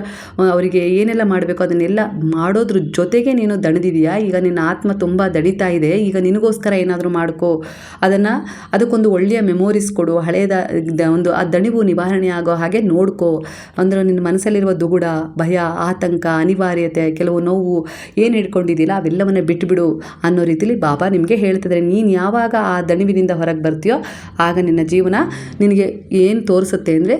ಅವರಿಗೆ ಏನೆಲ್ಲ ಮಾಡಬೇಕು ಅದನ್ನೆಲ್ಲ ಮಾಡೋದ್ರ ಜೊತೆಗೆ ನೀನು ದಣಿದಿದೆಯಾ. ಈಗ ನಿನ್ನ ಆತ್ಮ ತುಂಬ ದಣಿತಾ ಇದೆ, ಈಗ ನಿನಗೋಸ್ಕರ ಏನಾದರೂ ಮಾಡ್ಕೋ, ಅದಕ್ಕೊಂದು ಒಳ್ಳೆಯ ಮೆಮೊರೀಸ್ ಕೊಡು, ಹಳೆಯದ ಒಂದು ಆ ದಣಿವು ನಿವಾರಣೆ ಆಗೋ ಹಾಗೆ ನೋಡ್ಕೋ. ಅಂದರೆ ನಿನ್ನ ಮನಸ್ಸಲ್ಲಿರುವ ದುಗುಡ, ಭಯ, ಆತಂಕ, ಅನಿವಾರ್ಯತೆ, ಕೆಲವು ನೋವು ಏನು ಹಿಡ್ಕೊಂಡಿದ್ದಿಲ್ಲ ಅವೆಲ್ಲವನ್ನು ಬಿಟ್ಟುಬಿಡು ಅನ್ನೋ ರೀತಿಯಲ್ಲಿ ಬಾಬಾ ನಿಮಗೆ ಹೇಳ್ತಿದ್ದಾರೆ. ನೀನು ಯಾವಾಗ ಆ ದಣಿವಿನಿಂದ ಹೊರಗೆ ಬರ್ತೀಯೋ ಆಗ ನಿನ್ನ ಜೀವನ ನಿನಗೆ ಏನು ತೋರಿಸುತ್ತೆ ಅಂದರೆ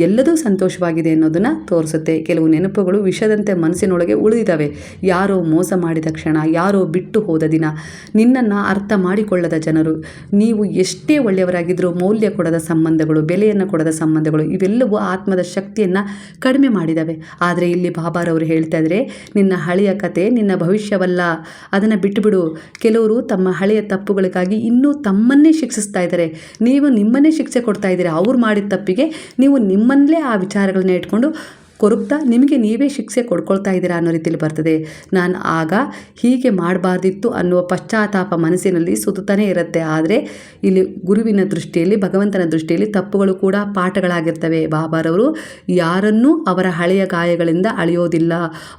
ಎಲ್ಲದೂ ಸಂತೋಷವಾಗಿದೆ ಅನ್ನೋದನ್ನು ತೋರಿಸುತ್ತೆ. ಕೆಲವು ನೆನಪುಗಳು ವಿಷದಂತೆ ಮನಸ್ಸಿನೊಳಗೆ ಉಳಿದಿದ್ದಾವೆ. ಯಾರೋ ಮೋಸ ಮಾಡಿದ ಕ್ಷಣ, ಯಾರೋ ಬಿಟ್ಟು ಹೋದ ದಿನ, ನಿನ್ನನ್ನು ಅರ್ಥ ಮಾಡಿಕೊಳ್ಳದ ಜನರು, ನೀವು ಎಷ್ಟೇ ಒಳ್ಳೆಯವರಾಗಿದ್ದರೂ ಮೌಲ್ಯ ಕೊಡದ ಸಂಬಂಧಗಳು, ಬೆಲೆಯನ್ನು ಕೊಡದ ಸಂಬಂಧಗಳು, ಇವೆಲ್ಲವೂ ಆತ್ಮದ ಶಕ್ತಿಯನ್ನು ಕಡಿಮೆ ಮಾಡಿದ್ದಾವೆ. ಆದರೆ ಇಲ್ಲಿ ಬಾಬಾರವರು ಹೇಳ್ತಾ ಇದ್ದಾರೆ, ನಿನ್ನ ಹಳೆಯ ಕತೆ ನಿನ್ನ ಭವಿಷ್ಯವಲ್ಲ, ಅದನ್ನು ಬಿಟ್ಟುಬಿಡು. ಕೆಲವರು ತಮ್ಮ ಹಳೆಯ ತಪ್ಪುಗಳಿಗಾಗಿ ಇನ್ನೂ ತಮ್ಮನ್ನೇ ಶಿಕ್ಷಿಸ್ತಾ ಇದ್ದಾರೆ. ನೀವು ನಿಮ್ಮನ್ನೇ ಶಿಕ್ಷೆ ಕೊಡ್ತಾ ಇದ್ದೀರಾ. ಅವ್ರು ಮಾಡಿದ ತಪ್ಪಿಗೆ ನೀವು ನಿಮ್ಮಲ್ಲೇ ಆ ವಿಚಾರಗಳನ್ನ ಇಟ್ಕೊಂಡು ಕೊರಗ್ತಾ ನಿಮಗೆ ನೀವೇ ಶಿಕ್ಷೆ ಕೊಡ್ಕೊಳ್ತಾ ಇದ್ದೀರಾ ಅನ್ನೋ ರೀತಿಯಲ್ಲಿ ಬರ್ತದೆ. ನಾನು ಆಗ ಹೀಗೆ ಮಾಡಬಾರ್ದಿತ್ತು ಅನ್ನುವ ಪಶ್ಚಾತ್ತಾಪ ಮನಸ್ಸಿನಲ್ಲಿ ಸುತ್ತಾನೇ ಇರುತ್ತೆ. ಆದರೆ ಇಲ್ಲಿ ಗುರುವಿನ ದೃಷ್ಟಿಯಲ್ಲಿ, ಭಗವಂತನ ದೃಷ್ಟಿಯಲ್ಲಿ ತಪ್ಪುಗಳು ಕೂಡ ಪಾಠಗಳಾಗಿರ್ತವೆ. ಬಾಬಾರವರು ಯಾರನ್ನೂ ಅವರ ಹಳೆಯ ಗಾಯಗಳಿಂದ ಅಳೆಯೋದಿಲ್ಲ,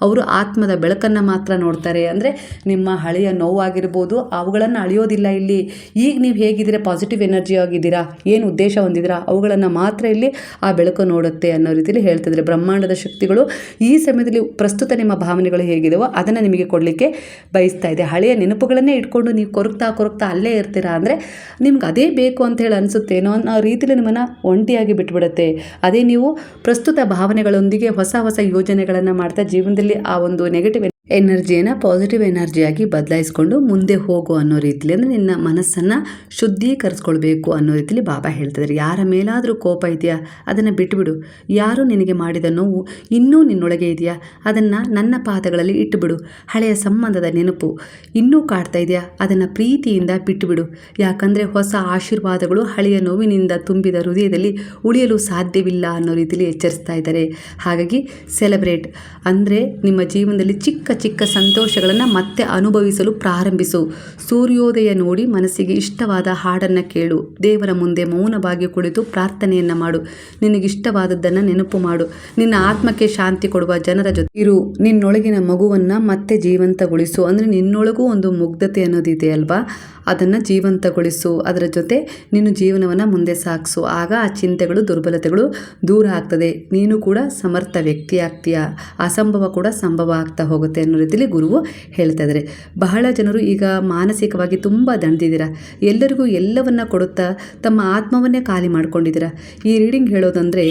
ಅವರು ಆತ್ಮದ ಬೆಳಕನ್ನು ಮಾತ್ರ ನೋಡ್ತಾರೆ. ಅಂದರೆ ನಿಮ್ಮ ಹಳೆಯ ನೋವಾಗಿರ್ಬೋದು, ಅವುಗಳನ್ನು ಅಳೆಯೋದಿಲ್ಲ. ಇಲ್ಲಿ ಈಗ ನೀವು ಹೇಗಿದ್ದೀರಾ, ಪಾಸಿಟಿವ್ ಎನರ್ಜಿ ಆಗಿದ್ದೀರಾ, ಏನು ಉದ್ದೇಶ ಹೊಂದಿದ್ದೀರಾ, ಅವುಗಳನ್ನು ಮಾತ್ರ ಇಲ್ಲಿ ಆ ಬೆಳಕು ನೋಡುತ್ತೆ ಅನ್ನೋ ರೀತಿಯಲ್ಲಿ ಹೇಳ್ತಿದ್ರೆ. ಬ್ರಹ್ಮಾಂಡ ಶಕ್ತಿಗಳು ಈ ಸಮಯದಲ್ಲಿ ಪ್ರಸ್ತುತ ನಿಮ್ಮ ಭಾವನೆಗಳು ಹೇಗಿದೆಯೋ ಅದನ್ನು ನಿಮಗೆ ಕೊಡಲಿಕ್ಕೆ ಬಯಸ್ತಾ ಇದೆ. ಹಳೆಯ ನೆನಪುಗಳನ್ನೇ ಇಟ್ಕೊಂಡು ನೀವು ಕೊರಗ್ತಾ ಅಲ್ಲೇ ಇರ್ತೀರಾ ಅಂದರೆ ನಿಮ್ಗೆ ಅದೇ ಬೇಕು ಅಂತ ಹೇಳಿ ಅನಿಸುತ್ತೇನೋ ಅನ್ನೋ ರೀತಿಯಲ್ಲಿ ನಿಮ್ಮನ್ನು ಒಂಟಿಯಾಗಿ ಬಿಟ್ಬಿಡುತ್ತೆ. ಅದೇ ನೀವು ಪ್ರಸ್ತುತ ಭಾವನೆಗಳೊಂದಿಗೆ ಹೊಸ ಯೋಜನೆಗಳನ್ನು ಮಾಡ್ತಾ ಜೀವನದಲ್ಲಿ ಆ ಒಂದು ನೆಗೆಟಿವ್ ಎನರ್ಜಿಯನ್ನು ಪಾಸಿಟಿವ್ ಎನರ್ಜಿಯಾಗಿ ಬದಲಾಯಿಸ್ಕೊಂಡು ಮುಂದೆ ಹೋಗು ಅನ್ನೋ ರೀತಿಯಲ್ಲಿ, ಅಂದರೆ ನಿನ್ನ ಮನಸ್ಸನ್ನು ಶುದ್ಧೀಕರಿಸ್ಕೊಳ್ಬೇಕು ಅನ್ನೋ ರೀತಿಯಲ್ಲಿ ಬಾಬಾ ಹೇಳ್ತಿದ್ದಾರೆ. ಯಾರ ಮೇಲಾದರೂ ಕೋಪ ಇದೆಯಾ, ಅದನ್ನು ಬಿಟ್ಟುಬಿಡು. ಯಾರು ನಿನಗೆ ಮಾಡಿದ ನೋವು ಇನ್ನೂ ನಿನ್ನೊಳಗೆ ಇದೆಯಾ, ಅದನ್ನು ನನ್ನ ಪಾದಗಳಲ್ಲಿ ಇಟ್ಟುಬಿಡು. ಹಳೆಯ ಸಂಬಂಧದ ನೆನಪು ಇನ್ನೂ ಕಾಡ್ತಾ ಇದೆಯಾ, ಅದನ್ನು ಪ್ರೀತಿಯಿಂದ ಬಿಟ್ಟುಬಿಡು. ಯಾಕಂದರೆ ಹೊಸ ಆಶೀರ್ವಾದಗಳು ಹಳೆಯ ನೋವಿನಿಂದ ತುಂಬಿದ ಹೃದಯದಲ್ಲಿ ಉಳಿಯಲು ಸಾಧ್ಯವಿಲ್ಲ ಅನ್ನೋ ರೀತಿಯಲ್ಲಿ ಎಚ್ಚರಿಸ್ತಾ ಇದ್ದಾರೆ. ಹಾಗಾಗಿ ಸೆಲೆಬ್ರೇಟ್, ಅಂದರೆ ನಿಮ್ಮ ಜೀವನದಲ್ಲಿ ಚಿಕ್ಕ ಸಂತೋಷಗಳನ್ನು ಮತ್ತೆ ಅನುಭವಿಸಲು ಪ್ರಾರಂಭಿಸು. ಸೂರ್ಯೋದಯ ನೋಡಿ ಮನಸ್ಸಿಗೆ ಇಷ್ಟವಾದ ಹಾಡನ್ನು ಕೇಳು. ದೇವರ ಮುಂದೆ ಮೌನವಾಗಿ ಕುಳಿತು ಪ್ರಾರ್ಥನೆಯನ್ನು ಮಾಡು. ನಿನಗಿಷ್ಟವಾದದ್ದನ್ನು ನೆನಪು ಮಾಡು. ನಿನ್ನ ಆತ್ಮಕ್ಕೆ ಶಾಂತಿ ಕೊಡುವ ಜನರ ಜೊತೆ ಇರು. ನಿನ್ನೊಳಗಿನ ಮಗುವನ್ನು ಮತ್ತೆ ಜೀವಂತಗೊಳಿಸು. ಅಂದರೆ ನಿನ್ನೊಳಗೂ ಒಂದು ಮುಗ್ಧತೆ ಅನ್ನೋದಿದೆ ಅಲ್ವಾ, ಅದನ್ನು ಜೀವಂತಗೊಳಿಸು. ಅದರ ಜೊತೆ ನೀನು ಜೀವನವನ್ನು ಮುಂದೆ ಸಾಗಿಸು. ಆಗ ಆ ಚಿಂತೆಗಳು, ದುರ್ಬಲತೆಗಳು ದೂರ ಆಗ್ತದೆ. ನೀನು ಕೂಡ ಸಮರ್ಥ ವ್ಯಕ್ತಿ ಆಗ್ತೀಯ. ಅಸಂಭವ ಕೂಡ ಸಂಭವ ಆಗ್ತಾ ಹೋಗುತ್ತೆ ಅನ್ನೋ ರೀತಿಯಲ್ಲಿ ಗುರುವು ಹೇಳ್ತಾ ಇದ್ದಾರೆ. ಬಹಳ ಜನರು ಈಗ ಮಾನಸಿಕವಾಗಿ ತುಂಬ ದಣಿದಿದ್ದೀರಾ. ಎಲ್ಲರಿಗೂ ಎಲ್ಲವನ್ನ ಕೊಡುತ್ತಾ ತಮ್ಮ ಆತ್ಮವನ್ನೇ ಖಾಲಿ ಮಾಡ್ಕೊಂಡಿದ್ದೀರಾ. ಈ ರೀಡಿಂಗ್ ಹೇಳೋದಂದರೆ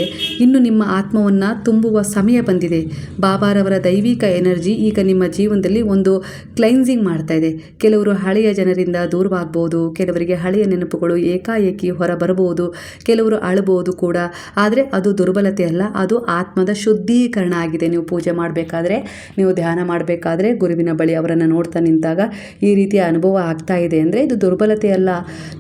ಇನ್ನು ನಿಮ್ಮ ಆತ್ಮವನ್ನು ತುಂಬುವ ಸಮಯ ಬಂದಿದೆ. ಬಾಬಾರವರ ದೈವಿಕ ಎನರ್ಜಿ ಈಗ ನಿಮ್ಮ ಜೀವನದಲ್ಲಿ ಒಂದು ಕ್ಲೈನ್ಸಿಂಗ್ ಮಾಡ್ತಾ ಇದೆ. ಕೆಲವರು ಹಳೆಯ ಜನರಿಂದ ದೂರ ದೂರವಾಗ್ಬೋದು, ಕೆಲವರಿಗೆ ಹಳೆಯ ನೆನಪುಗಳು ಏಕಾಏಕಿ ಹೊರ ಬರಬಹುದು, ಕೆಲವರು ಅಳಬಹುದು ಕೂಡ. ಆದರೆ ಅದು ದುರ್ಬಲತೆ ಅಲ್ಲ, ಅದು ಆತ್ಮದ ಶುದ್ಧೀಕರಣ ಆಗಿದೆ. ನೀವು ಪೂಜೆ ಮಾಡಬೇಕಾದ್ರೆ, ನೀವು ಧ್ಯಾನ ಮಾಡಬೇಕಾದ್ರೆ, ಗುರುವಿನ ಬಳಿ ಅವರನ್ನು ನೋಡ್ತಾ ನಿಂತಾಗ ಈ ರೀತಿಯ ಅನುಭವ ಆಗ್ತಾ ಇದೆ ಅಂದರೆ ಇದು ದುರ್ಬಲತೆ ಅಲ್ಲ,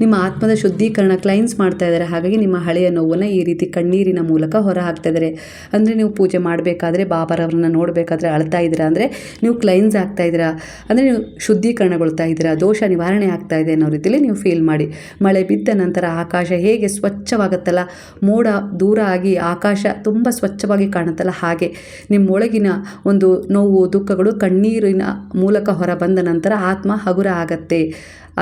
ನಿಮ್ಮ ಆತ್ಮದ ಶುದ್ಧೀಕರಣ ಕ್ಲೈನ್ಸ್ ಮಾಡ್ತಾ ಇದ್ದಾರೆ. ಹಾಗಾಗಿ ನಿಮ್ಮ ಹಳೆಯ ನೋವನ್ನು ಈ ರೀತಿ ಕಣ್ಣೀರಿನ ಮೂಲಕ ಹೊರ ಹಾಕ್ತಾ ಇದ್ದಾರೆ. ಅಂದರೆ ನೀವು ಪೂಜೆ ಮಾಡಬೇಕಾದ್ರೆ, ಬಾಬಾರವ್ರನ್ನ ನೋಡಬೇಕಾದ್ರೆ ಅಳ್ತಾ ಇದ್ದೀರಾ ಅಂದರೆ ನೀವು ಕ್ಲೈನ್ಸ್ ಆಗ್ತಾ ಇದ್ದೀರಾ, ಅಂದರೆ ನೀವು ಶುದ್ಧೀಕರಣಗೊಳ್ತಾ ಇದ್ದೀರಾ, ದೋಷ ನಿವಾರಣೆ ಆಗ್ತಾ ಇದೆ ಅನ್ನೋ ರೀತಿಯಲ್ಲಿ ನೀವು ಫೀಲ್ ಮಾಡಿ. ಮಳೆ ಬಿದ್ದ ನಂತರ ಆಕಾಶ ಹೇಗೆ ಸ್ವಚ್ಛವಾಗುತ್ತಲ್ಲ, ಮೋಡ ದೂರ ಆಗಿ ಆಕಾಶ ತುಂಬ ಸ್ವಚ್ಛವಾಗಿ ಕಾಣುತ್ತಲ್ಲ, ಹಾಗೆ ನಿಮ್ಮೊಳಗಿನ ಒಂದು ನೋವು ದುಃಖಗಳು ಕಣ್ಣೀರಿನ ಮೂಲಕ ಹೊರ ಬಂದ ನಂತರ ಆತ್ಮ ಹಗುರ ಆಗತ್ತೆ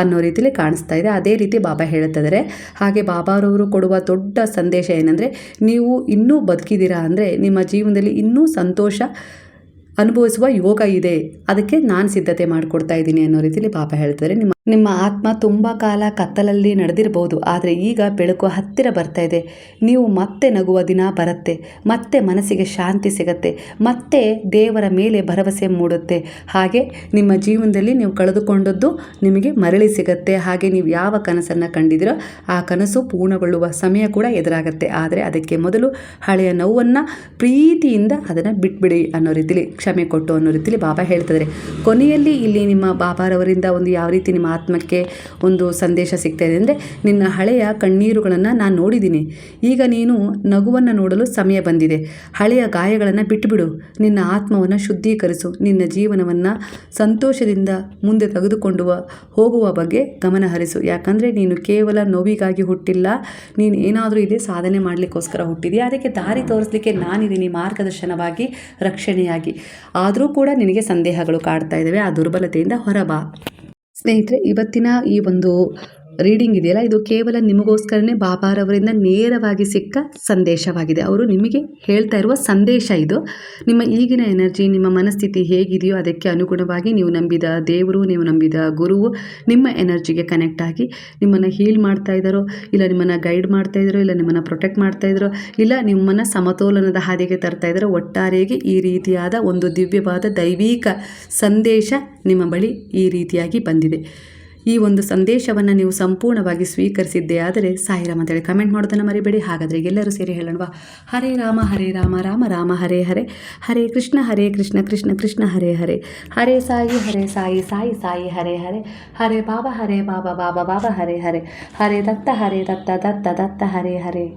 ಅನ್ನೋ ರೀತಿಯಲ್ಲಿ ಕಾಣಿಸ್ತಾ ಇದೆ. ಅದೇ ರೀತಿ ಬಾಬಾ ಹೇಳ್ತಿದ್ದಾರೆ. ಹಾಗೆ ಬಾಬಾರವರು ಕೊಡುವ ದೊಡ್ಡ ಸಂದೇಶ ಏನಂದರೆ, ನೀವು ಇನ್ನೂ ಬದುಕಿದ್ದೀರಾ ಅಂದರೆ ನಿಮ್ಮ ಜೀವನದಲ್ಲಿ ಇನ್ನೂ ಸಂತೋಷ ಅನುಭವಿಸುವ ಯೋಗ ಇದೆ, ಅದಕ್ಕೆ ನಾನು ಸಿದ್ಧತೆ ಮಾಡಿಕೊಡ್ತಾ ಇದ್ದೀನಿ ಅನ್ನೋ ರೀತಿಯಲ್ಲಿ ಬಾಬಾ ಹೇಳ್ತಾರೆ. ನಿಮ್ಮ ಆತ್ಮ ತುಂಬ ಕಾಲ ಕತ್ತಲಲ್ಲಿ ನಡೆದಿರ್ಬೋದು, ಆದರೆ ಈಗ ಬೆಳಕು ಹತ್ತಿರ ಬರ್ತಾ ಇದೆ. ನೀವು ಮತ್ತೆ ನಗುವ ದಿನ ಬರುತ್ತೆ, ಮತ್ತೆ ಮನಸ್ಸಿಗೆ ಶಾಂತಿ ಸಿಗತ್ತೆ, ಮತ್ತೆ ದೇವರ ಮೇಲೆ ಭರವಸೆ ಮೂಡುತ್ತೆ. ಹಾಗೆ ನಿಮ್ಮ ಜೀವನದಲ್ಲಿ ನೀವು ಕಳೆದುಕೊಂಡದ್ದು ನಿಮಗೆ ಮರಳಿ ಸಿಗತ್ತೆ. ಹಾಗೆ ನೀವು ಯಾವ ಕನಸನ್ನು ಕಂಡಿದ್ದೀರೋ ಆ ಕನಸು ಪೂರ್ಣಗೊಳ್ಳುವ ಸಮಯ ಕೂಡ ಎದುರಾಗತ್ತೆ. ಆದರೆ ಅದಕ್ಕೆ ಮೊದಲು ಹಳೆಯ ನೋವನ್ನು ಪ್ರೀತಿಯಿಂದ ಅದನ್ನು ಬಿಟ್ಬಿಡಿ ಅನ್ನೋ ರೀತಿಲಿ, ಕ್ಷಮೆ ಕೊಟ್ಟು ಅನ್ನೋ ರೀತಿಲಿ ಬಾಬಾ ಹೇಳ್ತಿದ್ದಾರೆ. ಕೊನೆಯಲ್ಲಿ ಇಲ್ಲಿ ನಿಮ್ಮ ಬಾಬಾರವರಿಂದ ಒಂದು ಯಾವ ರೀತಿ ನಿಮ್ಮ ಆತ್ಮಕ್ಕೆ ಒಂದು ಸಂದೇಶ ಸಿಗ್ತಾ ಇದೆ ಅಂದರೆ, ನಿನ್ನ ಹಳೆಯ ಕಣ್ಣೀರುಗಳನ್ನು ನಾನು ನೋಡಿದ್ದೀನಿ, ಈಗ ನೀನು ನಗುವನ್ನು ನೋಡಲು ಸಮಯ ಬಂದಿದೆ. ಹಳೆಯ ಗಾಯಗಳನ್ನು ಬಿಟ್ಟುಬಿಡು, ನಿನ್ನ ಆತ್ಮವನ್ನು ಶುದ್ಧೀಕರಿಸು, ನಿನ್ನ ಜೀವನವನ್ನು ಸಂತೋಷದಿಂದ ಮುಂದೆ ತೆಗೆದುಕೊಂಡು ಹೋಗುವ ಬಗ್ಗೆ ಗಮನ ಹರಿಸು. ಯಾಕಂದರೆ ನೀನು ಕೇವಲ ನೋವಿಗಾಗಿ ಹುಟ್ಟಿಲ್ಲ, ನೀನು ಏನಾದರೂ ಇದೆ ಸಾಧನೆ ಮಾಡಲಿಕ್ಕೋಸ್ಕರ ಹುಟ್ಟಿದೆಯಾ. ಅದಕ್ಕೆ ದಾರಿ ತೋರಿಸಲಿಕ್ಕೆ ನಾನಿದ್ದೀನಿ, ಮಾರ್ಗದರ್ಶನವಾಗಿ, ರಕ್ಷಣೆಯಾಗಿ. ಆದರೂ ಕೂಡ ನಿನಗೆ ಸಂದೇಹಗಳು ಕಾಡ್ತಾ ಇದ್ದಾವೆ, ಆ ದುರ್ಬಲತೆಯಿಂದ ಹೊರಬಾ. ಸ್ನೇಹಿತರೆ, ಇವತ್ತಿನ ಈ ಒಂದು ರೀಡಿಂಗ್ ಇದೆಯಲ್ಲ, ಇದು ಕೇವಲ ನಿಮಗೋಸ್ಕರನೇ ಬಾಬಾರವರಿಂದ ನೇರವಾಗಿ ಸಿಕ್ಕ ಸಂದೇಶವಾಗಿದೆ. ಅವರು ನಿಮಗೆ ಹೇಳ್ತಾ ಇರುವ ಸಂದೇಶ ಇದು. ನಿಮ್ಮ ಈಗಿನ ಎನರ್ಜಿ, ನಿಮ್ಮ ಮನಸ್ಥಿತಿ ಹೇಗಿದೆಯೋ ಅದಕ್ಕೆ ಅನುಗುಣವಾಗಿ ನೀವು ನಂಬಿದ ದೇವರು, ನೀವು ನಂಬಿದ ಗುರುವು ನಿಮ್ಮ ಎನರ್ಜಿಗೆ ಕನೆಕ್ಟ್ ಆಗಿ ನಿಮ್ಮನ್ನು ಹೀಲ್ ಮಾಡ್ತಾ ಇದ್ದಾರೋ, ಇಲ್ಲ ನಿಮ್ಮನ್ನು ಗೈಡ್ ಮಾಡ್ತಾ ಇದ್ದಾರೋ, ಇಲ್ಲ ನಿಮ್ಮನ್ನು ಪ್ರೊಟೆಕ್ಟ್ ಮಾಡ್ತಾ ಇದ್ದಾರೋ, ಇಲ್ಲ ನಿಮ್ಮನ್ನು ಸಮತೋಲನದ ಹಾದಿಗೆ ತರ್ತಾ ಇದ್ದಾರೋ, ಒಟ್ಟಾರೆಯಾಗಿ ಈ ರೀತಿಯಾದ ಒಂದು ದಿವ್ಯವಾದ ದೈವಿಕ ಸಂದೇಶ ನಿಮ್ಮ ಬಳಿ ಈ ರೀತಿಯಾಗಿ ಬಂದಿದೆ. ಈ ಒಂದು ಸಂದೇಶವನ್ನು ನೀವು ಸಂಪೂರ್ಣವಾಗಿ ಸ್ವೀಕರಿಸಿದ್ದೇ ಆದರೆ ಸಾಯಿರಾಮ್ ಅಂತೇಳಿ ಕಮೆಂಟ್ ಮಾಡೋದನ್ನು ಮರಿಬೇಡಿ. ಹಾಗಾದರೆ ಎಲ್ಲರೂ ಸೇರಿ ಹೇಳೋಣವಾ? ಹರೇ ರಾಮ ರಾಮ ರಾಮ ಹರೇ ಹರೇ, ಹರೇ ಕೃಷ್ಣ ಕೃಷ್ಣ ಕೃಷ್ಣ ಹರೇ ಹರೇ, ಹರೇ ಸಾಯಿ ಸಾಯಿ ಸಾಯಿ ಹರೇ ಹರೇ, ಹರೇ ಬಾಬಾ ಬಾಬಾ ಬಾಬಾ ಹರೇ ಹರೇ, ಹರೇ ದತ್ತ ದತ್ತ ದತ್ತ ಹರೇ ಹರೇ.